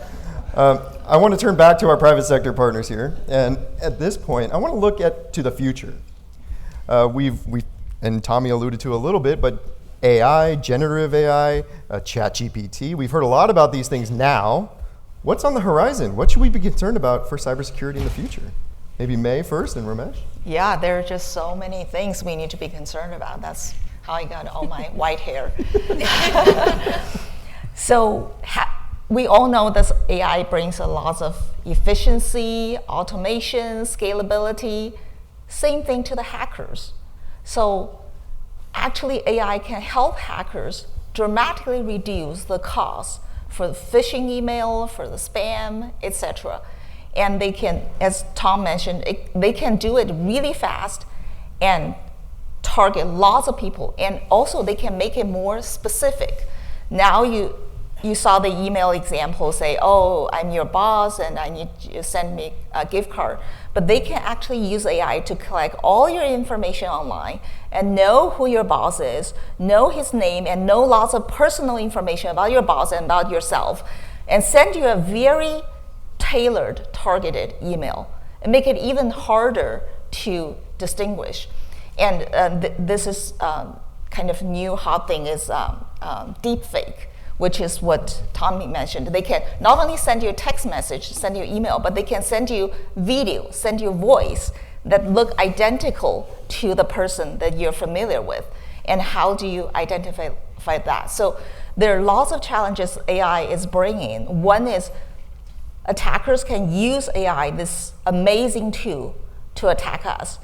I want to turn back to our private sector partners here, and at this point, I want to look to the future. And Tommy alluded to a little bit, but AI, generative AI, ChatGPT, we've heard a lot about these things now. What's on the horizon? What should we be concerned about for cybersecurity in the future? Maybe May first and Ramesh? Yeah, there are just so many things we need to be concerned about. That's how I got all my white hair. So we all know that AI brings a lot of efficiency, automation, scalability. Same thing to the hackers. So actually AI can help hackers dramatically reduce the cost for the phishing email, for the spam, etc. And they can, as Tom mentioned, they can do it really fast and target lots of people. And also they can make it more specific. Now you saw the email example say, oh, I'm your boss and I need you to send me a gift card. But they can actually use AI to collect all your information online and know who your boss is, know his name, and know lots of personal information about your boss and about yourself, and send you a very tailored, targeted email, and make it even harder to distinguish. And this is kind of new hot thing is deepfake, which is what Tommy mentioned. They can not only send you a text message, send you email, but they can send you video, send you voice that look identical to the person that you're familiar with. And how do you identify that? So there are lots of challenges AI is bringing. One is attackers can use AI, this amazing tool, to attack us.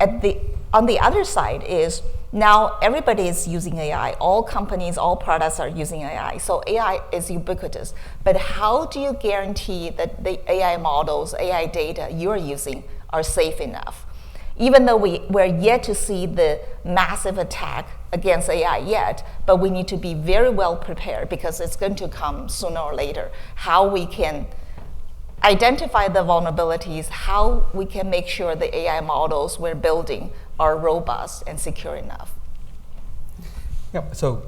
On the other side is now everybody is using AI. All companies, all products are using AI. So AI is ubiquitous. But how do you guarantee that the AI models, AI data you're using are safe enough? Even though we're yet to see the massive attack against AI yet, but we need to be very well prepared because it's going to come sooner or later. How we can identify the vulnerabilities, how we can make sure the AI models we're building are robust and secure enough. Yeah, so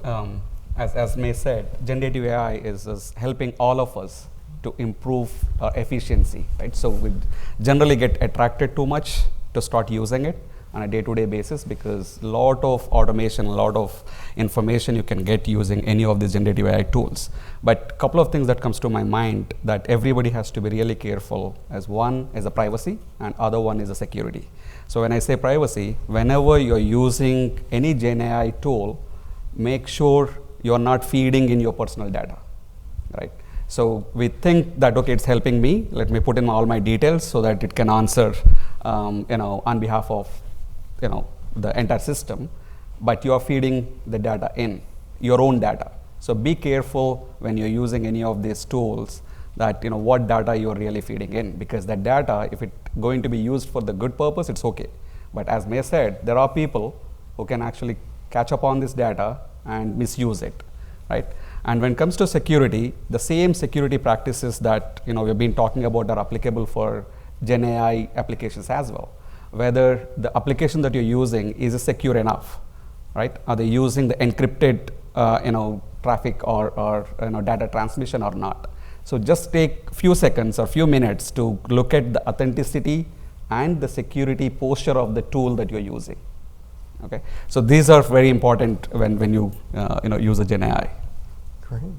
as May said, generative AI is helping all of us to improve our efficiency, right? So we generally get attracted too much to start using it on a day-to-day basis, because a lot of automation, a lot of information you can get using any of these generative AI tools. But a couple of things that comes to my mind that everybody has to be really careful, as one is the privacy and other one is the security. So when I say privacy, whenever you're using any Gen AI tool, make sure you're not feeding in your personal data, right? So we think that, okay, it's helping me, let me put in all my details so that it can answer on behalf of the entire system, but you are feeding the data in, your own data. So be careful when you're using any of these tools that what data you're really feeding in, because that data, if it's going to be used for the good purpose, it's okay. But as May said, there are people who can actually catch up on this data and misuse it, right? And when it comes to security, the same security practices that we've been talking about are applicable for Gen AI applications as well. Whether the application that you're using is secure enough, right? Are they using the encrypted traffic or data transmission or not? So just take a few seconds or few minutes to look at the authenticity and the security posture of the tool that you're using. Okay, so these are very important when you use a Gen AI.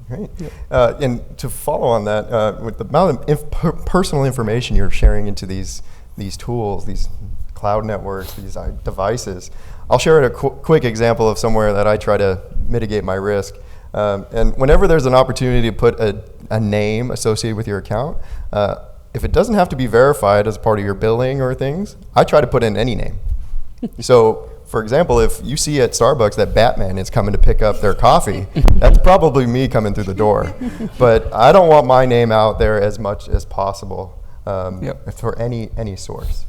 Great. Yeah. And to follow on that, with the amount of personal information you're sharing into these tools, these cloud networks, these devices, I'll share a quick example of somewhere that I try to mitigate my risk. And whenever there's an opportunity to put a name associated with your account, if it doesn't have to be verified as part of your billing or things, I try to put in any name. So, for example, if you see at Starbucks that Batman is coming to pick up their coffee, that's probably me coming through the door. But I don't want my name out there as much as possible for any source.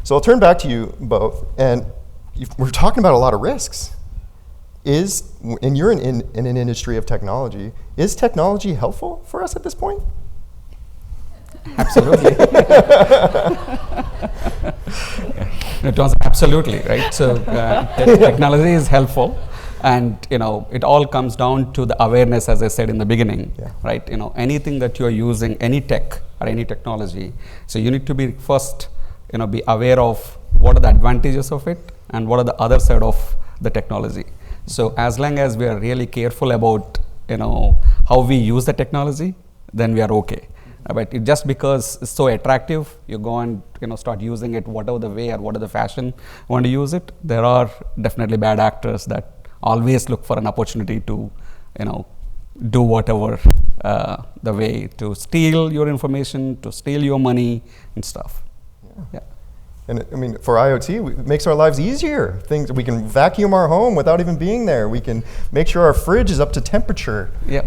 So I'll turn back to you both, and we're talking about a lot of risks. And you're in an industry of technology, is technology helpful for us at this point? Absolutely. It was absolutely, right? So technology is helpful, and it all comes down to the awareness, as I said in the beginning, right? Anything that you're using, any tech or any technology, so you need to be first, be aware of what are the advantages of it and what are the other side of the technology. So as long as we are really careful about how we use the technology, then we are okay. But just because it's so attractive, you go and start using it whatever the way or whatever the fashion you want to use it, there are definitely bad actors that always look for an opportunity to do whatever the way to steal your information, to steal your money and stuff. Yeah. And I mean, for IoT, it makes our lives easier. Things we can vacuum our home without even being there. We can make sure our fridge is up to temperature. Yeah.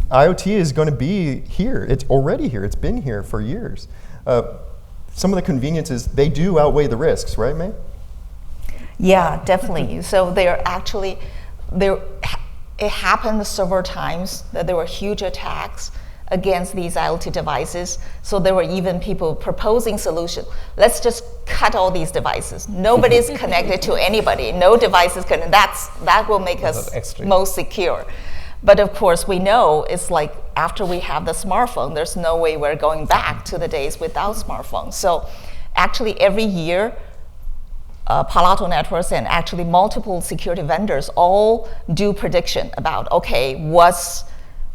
IoT is going to be here. It's already here. It's been here for years. Some of the conveniences, they do outweigh the risks, right, May? Yeah, definitely. So it happened several times that there were huge attacks against these IoT devices. So there were even people proposing solution. Let's just cut all these devices. Nobody's connected to anybody. No devices connected. That will make us most secure. But of course, we know it's like after we have the smartphone, there's no way we're going back to the days without smartphones. So actually every year, Palo Alto Networks and actually multiple security vendors all do prediction about, okay, what's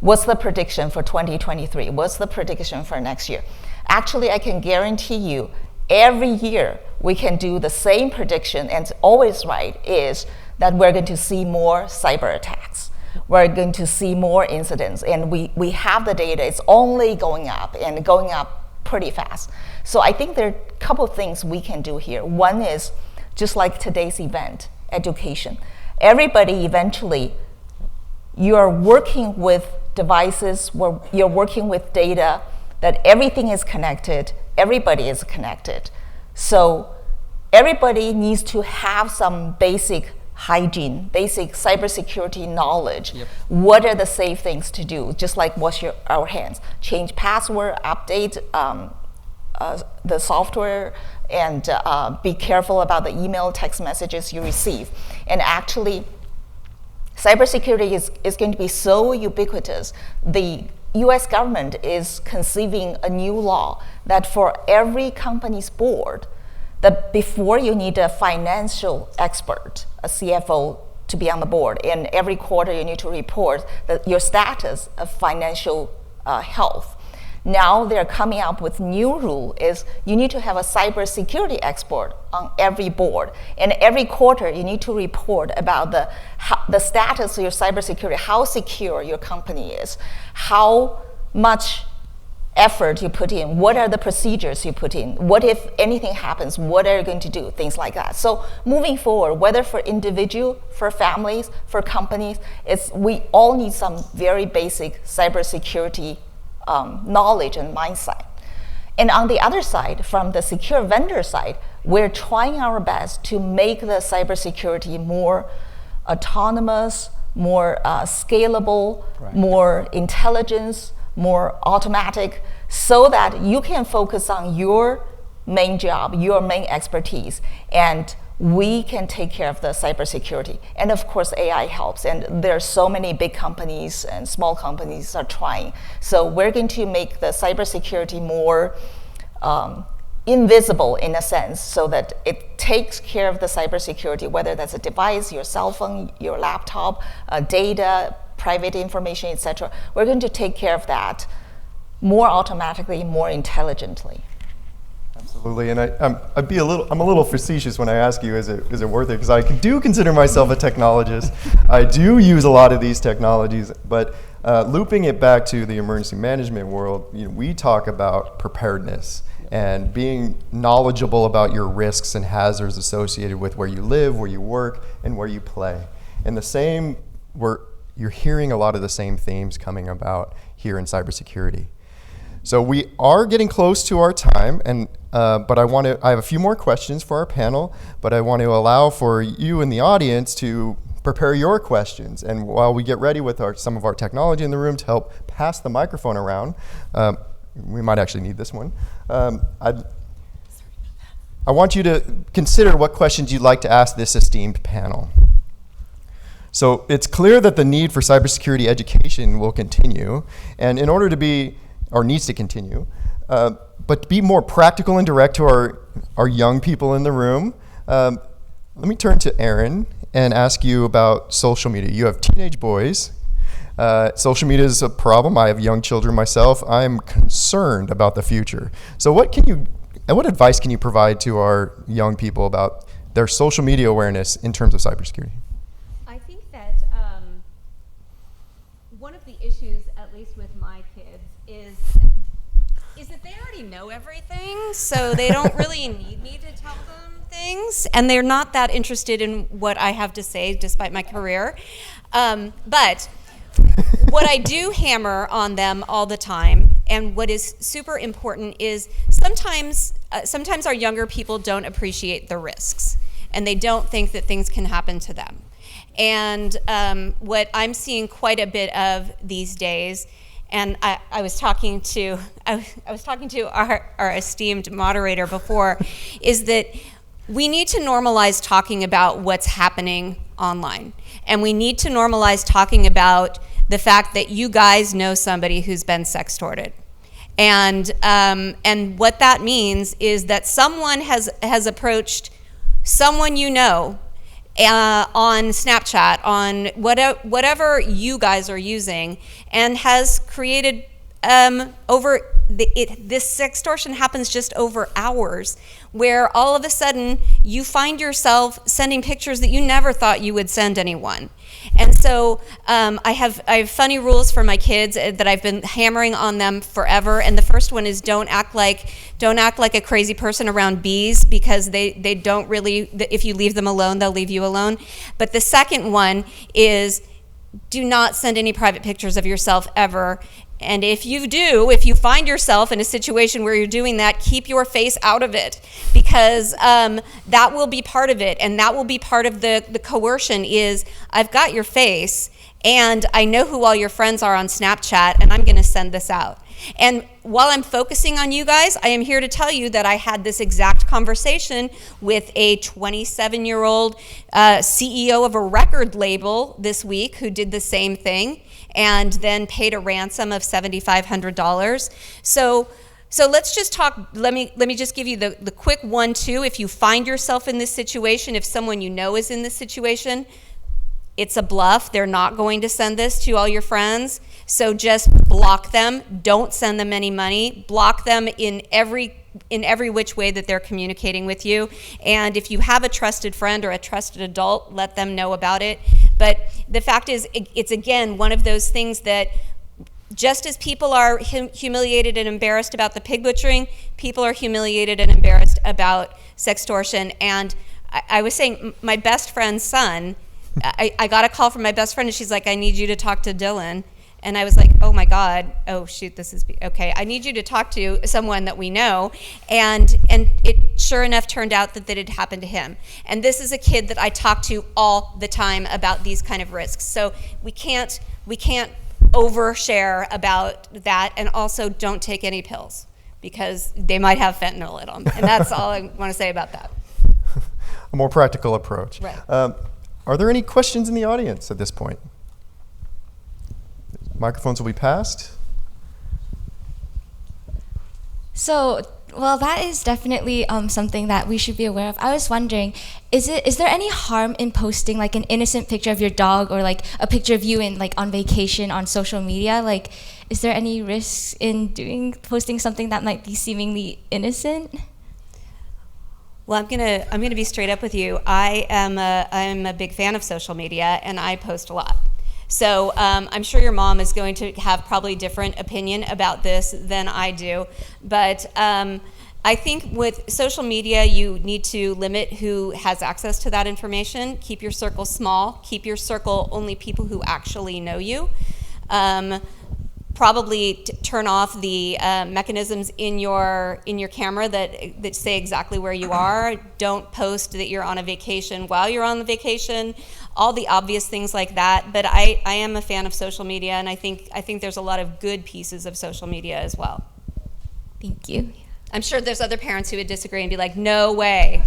the prediction for 2023? What's the prediction for next year? Actually, I can guarantee you every year we can do the same prediction, and it's always right, is that we're going to see more cyber attacks. We're going to see more incidents, and we have the data. It's only going up and going up pretty fast. So I think there are a couple of things we can do here. One is just like today's event, education. Everybody eventually, you're working with devices where you're working with data, that everything is connected, everybody is connected. So everybody needs to have some basic hygiene, basic cybersecurity knowledge. What are the safe things to do? Just like wash our hands, change password, update the software, and be careful about the email, text messages you receive. And actually, cybersecurity is going to be so ubiquitous. The US government is conceiving a new law that for every company's board, that before you need a financial expert, a CFO, to be on the board, and every quarter you need to report your status of financial health. Now they're coming up with new rule is you need to have a cybersecurity expert on every board, and every quarter you need to report about the status of your cybersecurity, how secure your company is, how much effort you put in, what are the procedures you put in, what if anything happens, what are you going to do, things like that. So moving forward, whether for individual, for families, for companies, we all need some very basic cybersecurity knowledge and mindset. And on the other side, from the secure vendor side, we're trying our best to make the cybersecurity more autonomous, more scalable, more intelligence, more automatic, so that you can focus on your main job, your main expertise, and we can take care of the cybersecurity. And of course, AI helps. And there are so many big companies and small companies are trying. So we're going to make the cybersecurity more invisible in a sense, so that it takes care of the cybersecurity, whether that's a device, your cell phone, your laptop, data, private information, etc. We're going to take care of that more automatically, more intelligently. Absolutely, and I'm a little facetious when I ask you, is it worth it? Because I do consider myself a technologist. I do use a lot of these technologies, but looping it back to the emergency management world, we talk about preparedness and being knowledgeable about your risks and hazards associated with where you live, where you work, and where you play. And the same, you're hearing a lot of the same themes coming about here in cybersecurity. So we are getting close to our time, and but I have a few more questions for our panel, but I want to allow for you in the audience to prepare your questions. And while we get ready with some of our technology in the room to help pass the microphone around, we might actually need this one. I want you to consider what questions you'd like to ask this esteemed panel. So it's clear that the need for cybersecurity education will continue, and in order to be, or needs to continue, but to be more practical and direct to our young people in the room, let me turn to Aaron and ask you about social media. You have teenage boys. Social media is a problem. I have young children myself. I'm concerned about the future. So what advice can you provide to our young people about their social media awareness in terms of cybersecurity? I think that one of the issues, at least with my kids, is that they already know everything, so they don't really need me to tell them things, and they're not that interested in what I have to say, despite my career. But what I do hammer on them all the time, and what is super important, is sometimes our younger people don't appreciate the risks, and they don't think that things can happen to them. And what I'm seeing quite a bit of these days, and I was talking to our esteemed moderator before, is that we need to normalize talking about what's happening online, and we need to normalize talking about the fact that you guys know somebody who's been sextorted, and what that means is that someone has approached someone you know on Snapchat, on whatever you guys are using, and has created this sextortion happens just over hours, where all of a sudden you find yourself sending pictures that you never thought you would send anyone. And so I have funny rules for my kids that I've been hammering on them forever. And the first one is don't act like a crazy person around bees, because they don't really, if you leave them alone, they'll leave you alone. But the second one is do not send any private pictures of yourself ever. And if you find yourself in a situation where you're doing that, keep your face out of it, because that will be part of it, and that will be part of the coercion is, I've got your face, and I know who all your friends are on Snapchat, and I'm gonna send this out. And while I'm focusing on you guys, I am here to tell you that I had this exact conversation with a 27-year-old CEO of a record label this week who did the same thing and then paid a ransom of $7,500. So let's just talk. Let me just give you the quick 1-2. If you find yourself in this situation, if someone you know is in this situation, it's a bluff. They're not going to send this to all your friends. So just block them. Don't send them any money. Block them in every which way that they're communicating with you. And if you have a trusted friend or a trusted adult, let them know about it. But the fact is, it's again one of those things that just as people are humiliated and embarrassed about the pig butchering, people are humiliated and embarrassed about sextortion. And I was saying, my best friend's son, I got a call from my best friend, and she's like, I need you to talk to Dylan. And I was like, oh my God, oh shoot, this is, okay. I need you to talk to someone that we know. And it sure enough turned out that it had happened to him. And this is a kid that I talk to all the time about these kind of risks. So we can't overshare about that, and also don't take any pills because they might have fentanyl in them. And that's all I want to say about that. A more practical approach. Right. Are there any questions in the audience at this point? Microphones will be passed. So, well, that is definitely something that we should be aware of. I was wondering, is there any harm in posting like an innocent picture of your dog, or like a picture of you in like on vacation on social media? Like, is there any risk in posting something that might be seemingly innocent? Well, I'm gonna be straight up with you. I'm a big fan of social media, and I post a lot. So I'm sure your mom is going to have probably different opinion about this than I do. But I think with social media, you need to limit who has access to that information. Keep your circle small. Keep your circle only people who actually know you. Probably turn off the mechanisms in your camera that say exactly where you are. Don't post that you're on a vacation while you're on the vacation. All the obvious things like that. But I am a fan of social media, and I think there's a lot of good pieces of social media as well. Thank you. I'm sure there's other parents who would disagree and be like, no way.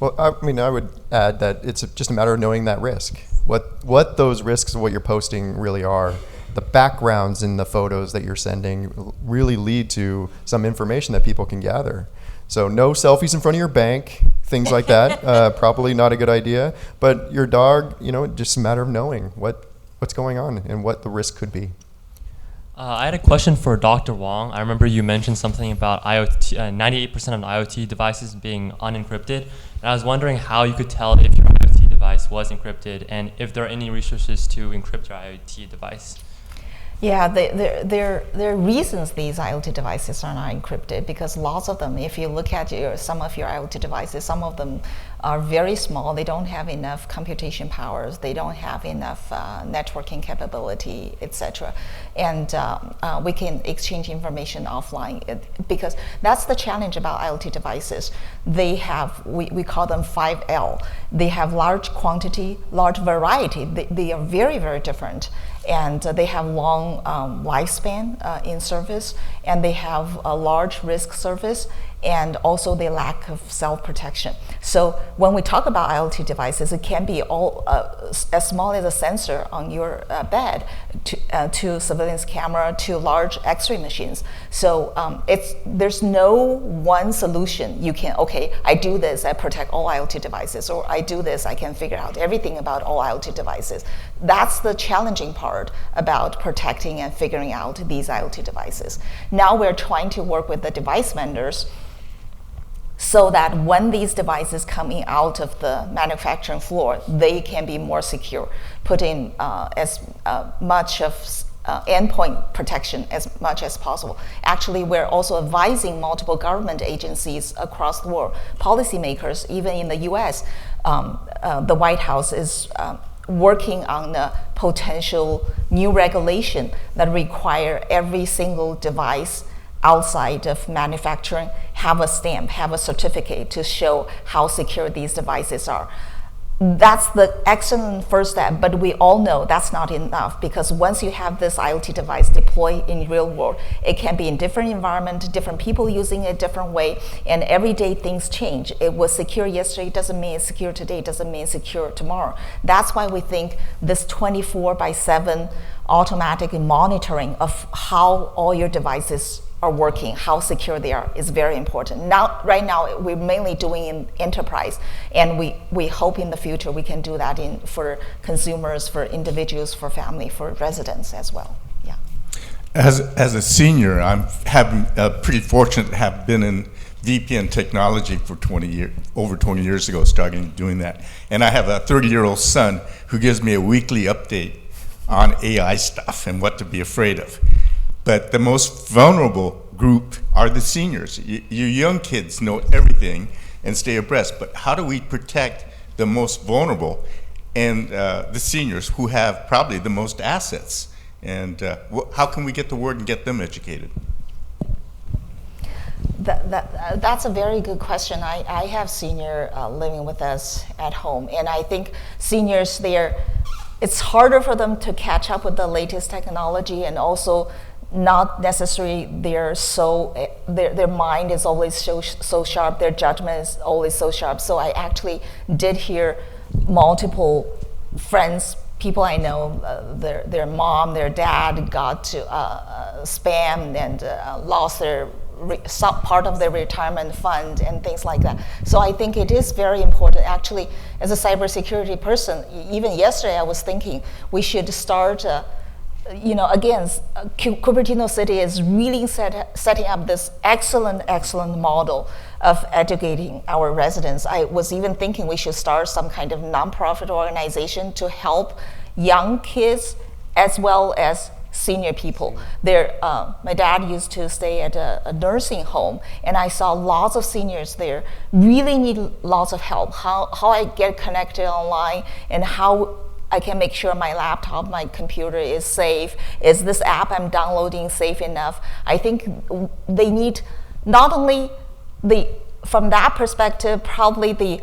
Well, I would add that it's just a matter of knowing that risk. What those risks of what you're posting really are. The backgrounds in the photos that you're sending really lead to some information that people can gather. So no selfies in front of your bank, things like that, probably not a good idea. But your dog, just a matter of knowing what's going on and what the risk could be. I had a question for Dr. Wong. I remember you mentioned something about IoT, 98% of IoT devices being unencrypted. And I was wondering how you could tell if your IoT device was encrypted, and if there are any resources to encrypt your IoT device. Yeah, there are reasons these IoT devices are not encrypted, because lots of them, if you look at some of your IoT devices, some of them are very small. They don't have enough computation powers. They don't have enough networking capability, etc. And we can exchange information offline, because that's the challenge about IoT devices. They have, we call them 5L. They have large quantity, large variety. They are very, very different. And they have long lifespan in service, and they have a large risk service, and also they lack of self-protection. So when we talk about IoT devices, it can be all as small as a sensor on your bed to surveillance camera to large X-ray machines. So there's no one solution. You can, okay, I do this, I protect all IoT devices, or I do this, I can figure out everything about all IoT devices. That's the challenging part about protecting and figuring out these IoT devices. Now we're trying to work with the device vendors so that when these devices coming out of the manufacturing floor, they can be more secure, putting as much of endpoint protection as much as possible. Actually, we're also advising multiple government agencies across the world, policymakers, even in the US. The White House is working on a potential new regulation that require every single device outside of manufacturing have a stamp, have a certificate to show how secure these devices are. That's the excellent first step, but we all know that's not enough, because once you have this IoT device deployed in real world, it can be in different environment, different people using it different way, and every day things change. It was secure yesterday, doesn't mean it's secure today, doesn't mean it's secure tomorrow. That's why we think this 24/7 automatic monitoring of how all your devices are working, how secure they are, is very important. Now, right now, we're mainly doing in enterprise, and we hope in the future we can do that for consumers, for individuals, for family, for residents as well. Yeah. As a senior, I'm pretty fortunate to have been in VPN technology for 20 years, over 20 years ago, starting doing that. And I have a 30-year-old son who gives me a weekly update on AI stuff and what to be afraid of. But the most vulnerable group are the seniors. You young kids know everything and stay abreast, but how do we protect the most vulnerable and the seniors who have probably the most assets? And how can we get the word and get them educated? That's a very good question. I have senior living with us at home, and I think seniors, it's harder for them to catch up with the latest technology, and also not necessarily their mind is always so sharp, their judgment is always so sharp. So I actually did hear multiple friends, people I know, their mom, their dad got to spammed and lost some part of their retirement fund and things like that. So I think it is very important. Actually, as a cybersecurity person, even yesterday I was thinking we should start again, Cupertino City is really setting up this excellent model of educating our residents. I was even thinking we should start some kind of nonprofit organization to help young kids as well as senior people. My dad used to stay at a nursing home, and I saw lots of seniors there really need lots of help. How I get connected online, and how I can make sure my laptop, my computer is safe. Is this app I'm downloading safe enough? I think they need not only from that perspective, probably the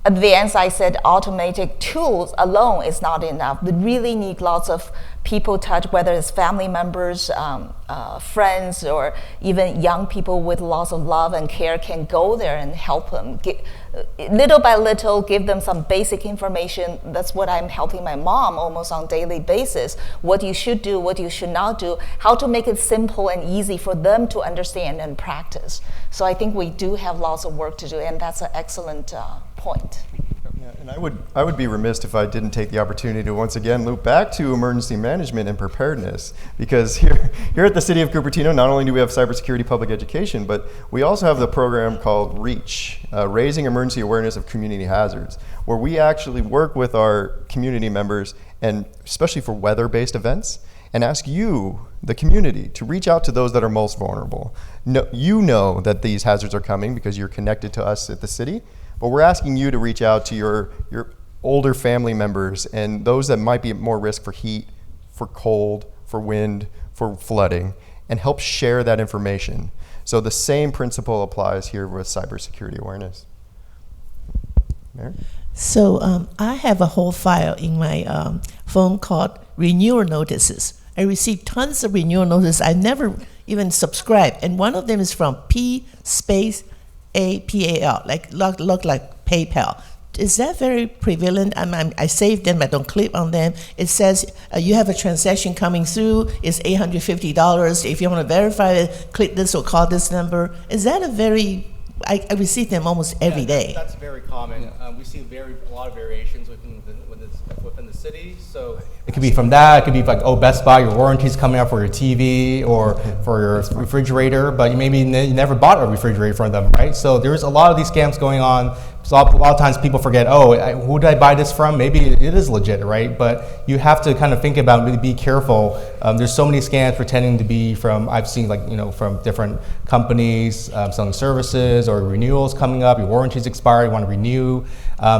advanced, automatic tools alone is not enough. They really need lots of people touch, whether it's family members, friends, or even young people with lots of love and care can go there and help them. Little by little, give them some basic information. That's what I'm helping my mom almost on a daily basis. What you should do, what you should not do, how to make it simple and easy for them to understand and practice. So I think we do have lots of work to do, and that's an excellent point. Yeah, and I would be remiss if I didn't take the opportunity to once again loop back to emergency management and preparedness, because here at the City of Cupertino, not only do we have cybersecurity public education, but we also have the program called REACH, Raising Emergency Awareness of Community Hazards, where we actually work with our community members, and especially for weather-based events, and ask you, the community, to reach out to those that are most vulnerable. You know that these hazards are coming because you're connected to us at the city, but we're asking you to reach out to your older family members and those that might be at more risk for heat, for cold, for wind, for flooding, and help share that information. So the same principle applies here with cybersecurity awareness. Mary? So I have a whole file in my phone called renewal notices. I received tons of renewal notices. I never even subscribed, and one of them is from P-APAL, look like PayPal. Is that very prevalent? I save them, I don't click on them. It says you have a transaction coming through, it's $850. If you want to verify it, click this or call this number. Is that I receive them almost every day. That's very common. We see a lot of variations within the city. So it could be from that. It could be like, Best Buy, your warranty's coming up for your TV or for your refrigerator, but you never bought a refrigerator from them, right? So there's a lot of these scams going on So a lot of times people forget, oh, who did I buy this from? Maybe it is legit, right? But you have to kind of think about, really be careful. There's so many scams pretending to be from, I've seen from different companies selling services or renewals coming up, your warranty's expired, you want to renew.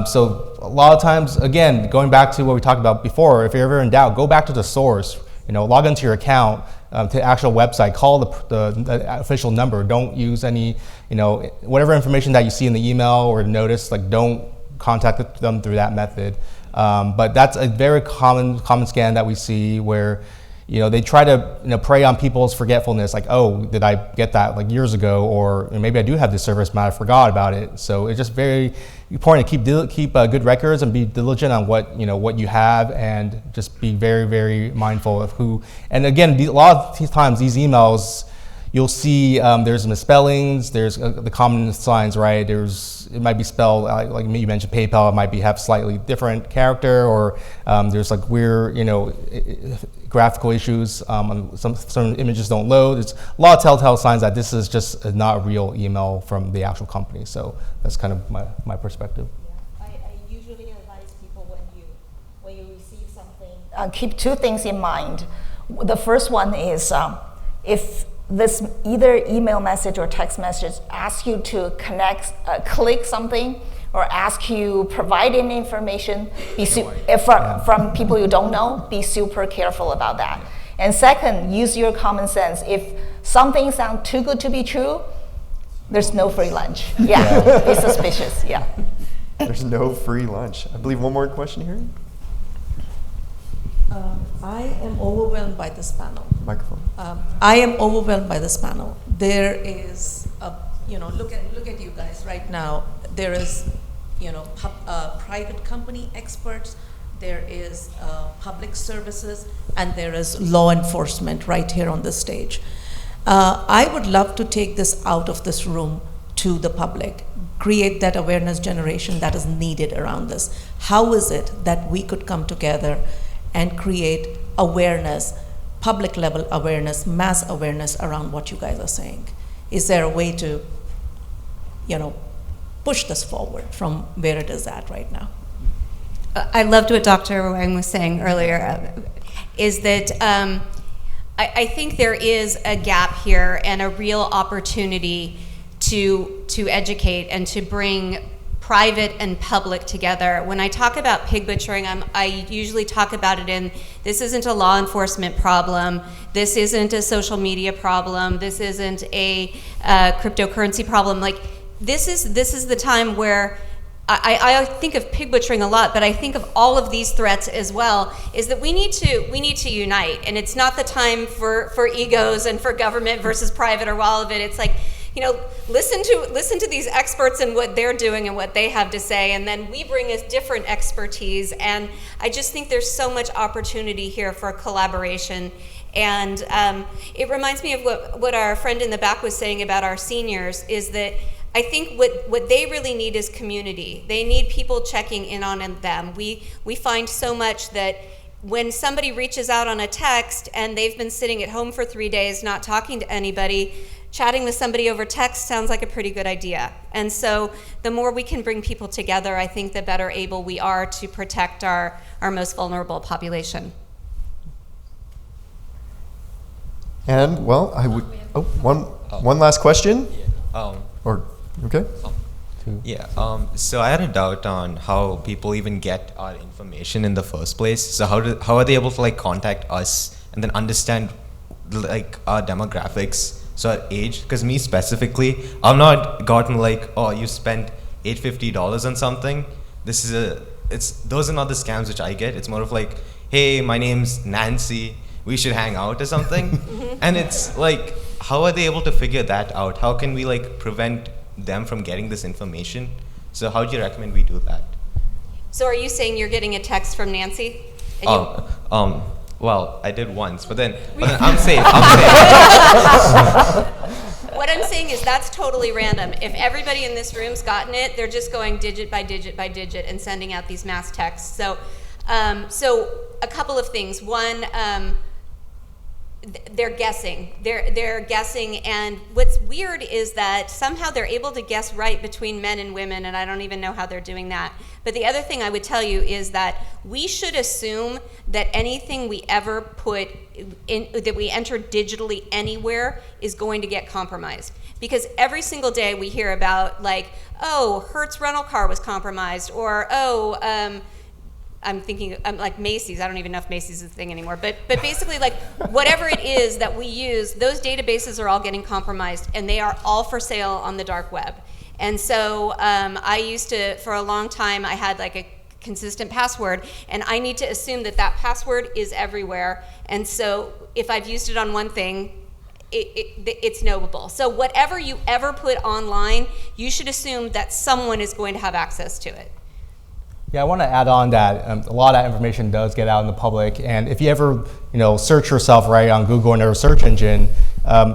So a lot of times, again, going back to what we talked about before, if you're ever in doubt, go back to the source. Log into your account, to the actual website, call the official number. Don't use any, whatever information that you see in the email or notice, don't contact them through that method. But that's a very common scam that we see where, they try to prey on people's forgetfulness, like, oh, did I get that years ago, or maybe I do have this service, but I forgot about it. So it's just very important to keep good records and be diligent on what you have, and just be very, very mindful of who. And again, a lot of these times, these emails, you'll see there's misspellings, there's the common signs, right? It might be spelled like you mentioned, PayPal. It might have slightly different character, or there's weird, graphical issues. Some images don't load. There's a lot of telltale signs that this is just not a real email from the actual company. So that's kind of my perspective. Yeah. I usually advise people when you receive something, keep two things in mind. The first one is if this either email message or text message asks you to click something, or ask you provide any information, from people you don't know, be super careful about that. And second, use your common sense. If something sounds too good to be true, there's no free lunch. Yeah, be suspicious, yeah. There's no free lunch. I believe one more question here. I am overwhelmed by this panel. Microphone. I am overwhelmed by this panel. There is, look at you guys right now. There is, private company experts. There is public services, and there is law enforcement right here on the stage. I would love to take this out of this room to the public, create that awareness generation that is needed around this. How is it that we could come together and create awareness, public level awareness, mass awareness around what you guys are saying? Is there a way to, push this forward from where it is at right now? I loved what Dr. Wang was saying earlier, is that I think there is a gap here and a real opportunity to educate and to bring private and public together. When I talk about pig butchering, I usually talk about it in, this isn't a law enforcement problem, this isn't a social media problem, this isn't a cryptocurrency problem. This is the time where I think of pig butchering a lot, but I think of all of these threats as well, is that we need to unite. And it's not the time for egos and for government versus private or all of it. It's listen to these experts and what they're doing and what they have to say, and then we bring a different expertise. And I just think there's so much opportunity here for collaboration. And it reminds me of what our friend in the back was saying about our seniors, is that I think what they really need is community. They need people checking in on them. We find so much that when somebody reaches out on a text and they've been sitting at home for 3 days not talking to anybody, chatting with somebody over text sounds like a pretty good idea. And so the more we can bring people together, I think the better able we are to protect our most vulnerable population. And well, I would, one last question? Yeah. Okay. So I had a doubt on how people even get our information in the first place. So how are they able to contact us and then understand our demographics, so our age? Because me specifically, I've not gotten oh, you spent $850 on something. Those are not the scams which I get. It's more of hey, my name's Nancy, we should hang out or something. And it's how are they able to figure that out? How can we prevent them from getting this information? So how do you recommend we do that? So are you saying you're getting a text from Nancy? Well, I did once, but then I'm safe. What I'm saying is that's totally random. If everybody in this room's gotten it, they're just going digit by digit by digit and sending out these mass texts. So a couple of things. One, they're guessing. They're guessing, and what's weird is that somehow they're able to guess right between men and women, and I don't even know how they're doing that. But the other thing I would tell you is that we should assume that anything we ever put in, that we enter digitally anywhere, is going to get compromised. Because every single day we hear about, like, oh, Hertz rental car was compromised, or oh, I'm thinking like Macy's. I don't even know if Macy's is a thing anymore. But basically, like, whatever it is that we use, those databases are all getting compromised, and they are all for sale on the dark web. And so I used to, for a long time, I had like a consistent password, and I need to assume that that password is everywhere. And so if I've used it on one thing, it's knowable. So whatever you ever put online, you should assume that someone is going to have access to it. Yeah, I want to add on that a lot of that information does get out in the public, and if you ever search yourself right on Google and their search engine,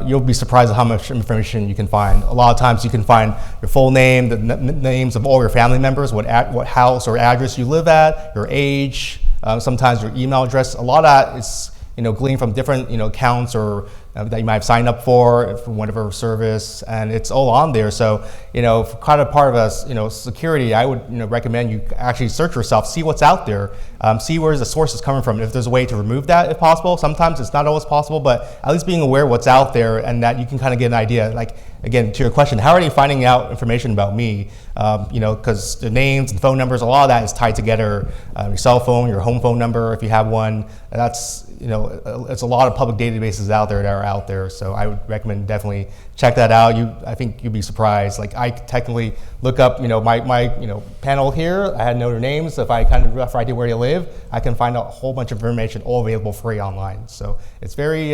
you'll be surprised at how much information you can find. A lot of times you can find your full name, the names of all your family members, what house or address you live at, your age, sometimes your email address. A lot of that is gleaned from different accounts or that you might have signed up for from whatever service, and it's all on there. So for kind of part of us, security, I would recommend you actually search yourself, see what's out there, see where the source is coming from. If there's a way to remove that, if possible. Sometimes it's not always possible, but at least being aware of what's out there, and that you can kind of get an idea. Like, again, to your question, how are they finding out information about me? Because the names and phone numbers, a lot of that is tied together. Your cell phone, your home phone number, if you have one, that's it's a lot of public databases out there that are out there. So I would recommend definitely check that out. I think you'd be surprised. Like, I technically look up my panel here. I had know their names. If I kind of rough idea where they live, I can find out a whole bunch of information all available free online. So it's very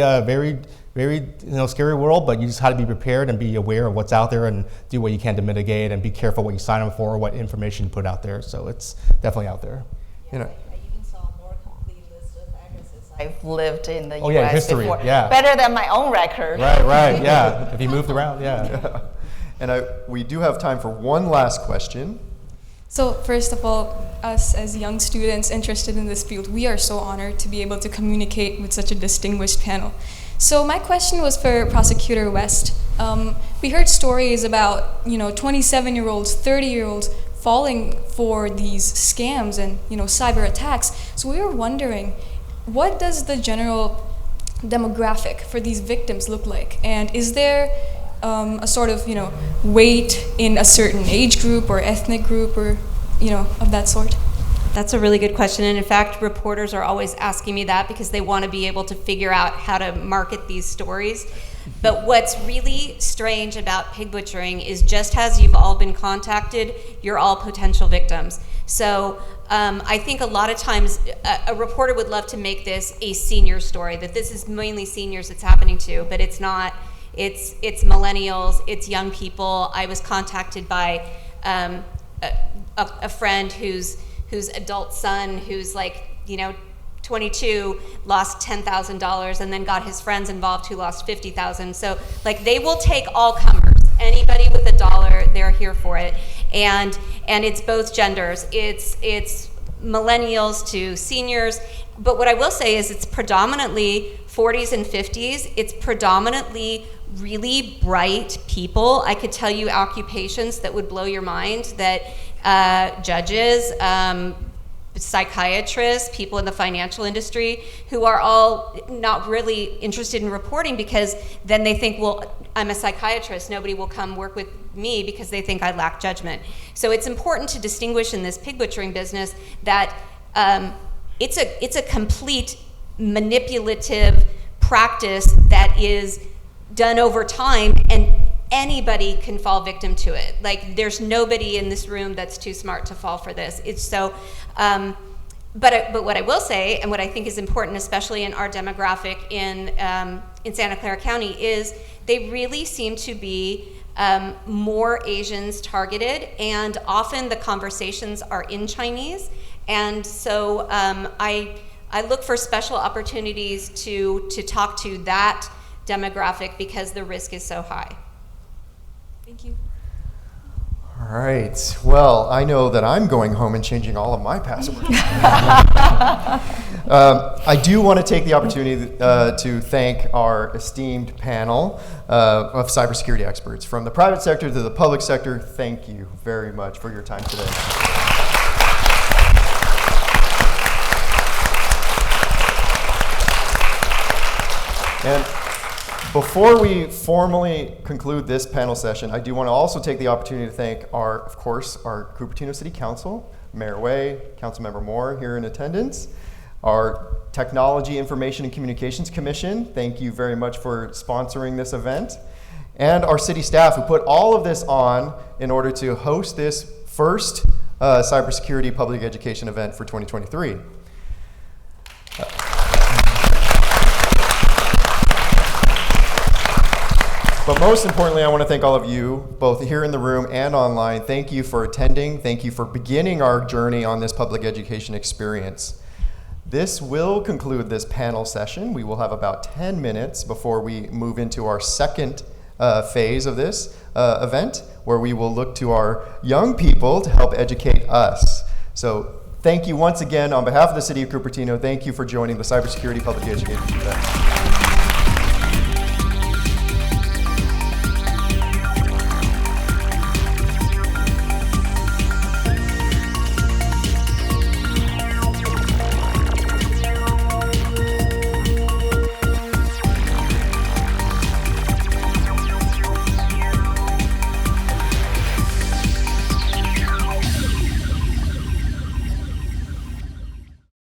scary world, but you just have to be prepared and be aware of what's out there and do what you can to mitigate, and be careful what you sign up for, what information you put out there. So it's definitely out there. I even saw a more complete list of addresses. I've lived in the Oh, US yeah, history, before. yeah. Better than my own record. Right, yeah. If you moved around, yeah. And we do have time for one last question. So first of all, us as young students interested in this field, we are so honored to be able to communicate with such a distinguished panel. So my question was for Prosecutor West. We heard stories about 27-year-olds, 30-year-olds falling for these scams and cyber attacks. So we were wondering, what does the general demographic for these victims look like? And is there a sort of weight in a certain age group or ethnic group or of that sort? That's a really good question, and in fact, reporters are always asking me that because they want to be able to figure out how to market these stories. But what's really strange about pig butchering is, just as you've all been contacted, you're all potential victims. So I think a lot of times a reporter would love to make this a senior story, that this is mainly seniors it's happening to, but it's not. It's millennials, it's young people. I was contacted by a friend whose adult son, who's 22, lost $10,000 and then got his friends involved who lost $50,000. So they will take all comers. Anybody with $1, they're here for it. And it's both genders. It's millennials to seniors. But what I will say is it's predominantly 40s and 50s. It's predominantly really bright people. I could tell you occupations that would blow your mind, that judges, psychiatrists, people in the financial industry, who are all not really interested in reporting because then they think, well, I'm a psychiatrist, nobody will come work with me because they think I lack judgment. So it's important to distinguish in this pig butchering business that it's a complete manipulative practice that is done over time, and anybody can fall victim to it. There's nobody in this room that's too smart to fall for this. It's so, but what I will say, and what I think is important, especially in our demographic in Santa Clara County, is they really seem to be more Asians targeted, and often the conversations are in Chinese. And so I look for special opportunities to talk to that demographic because the risk is so high. Thank you. All All right. Well, I know that I'm going home and changing all of my passwords. I do want to take the opportunity to thank our esteemed panel of cybersecurity experts. From the private sector to the public sector, thank you very much for your time today. And before we formally conclude this panel session, I do want to also take the opportunity to thank of course, our Cupertino City Council, Mayor Way, Councilmember Moore here in attendance, our Technology, Information, and Communications Commission, thank you very much for sponsoring this event, and our city staff who put all of this on in order to host this first cybersecurity public education event for 2023. But most importantly, I want to thank all of you, both here in the room and online. Thank you for attending. Thank you for beginning our journey on this public education experience. This will conclude this panel session. We will have about 10 minutes before we move into our second phase of this event, where we will look to our young people to help educate us. So thank you once again on behalf of the City of Cupertino. Thank you for joining the Cybersecurity Public Education event.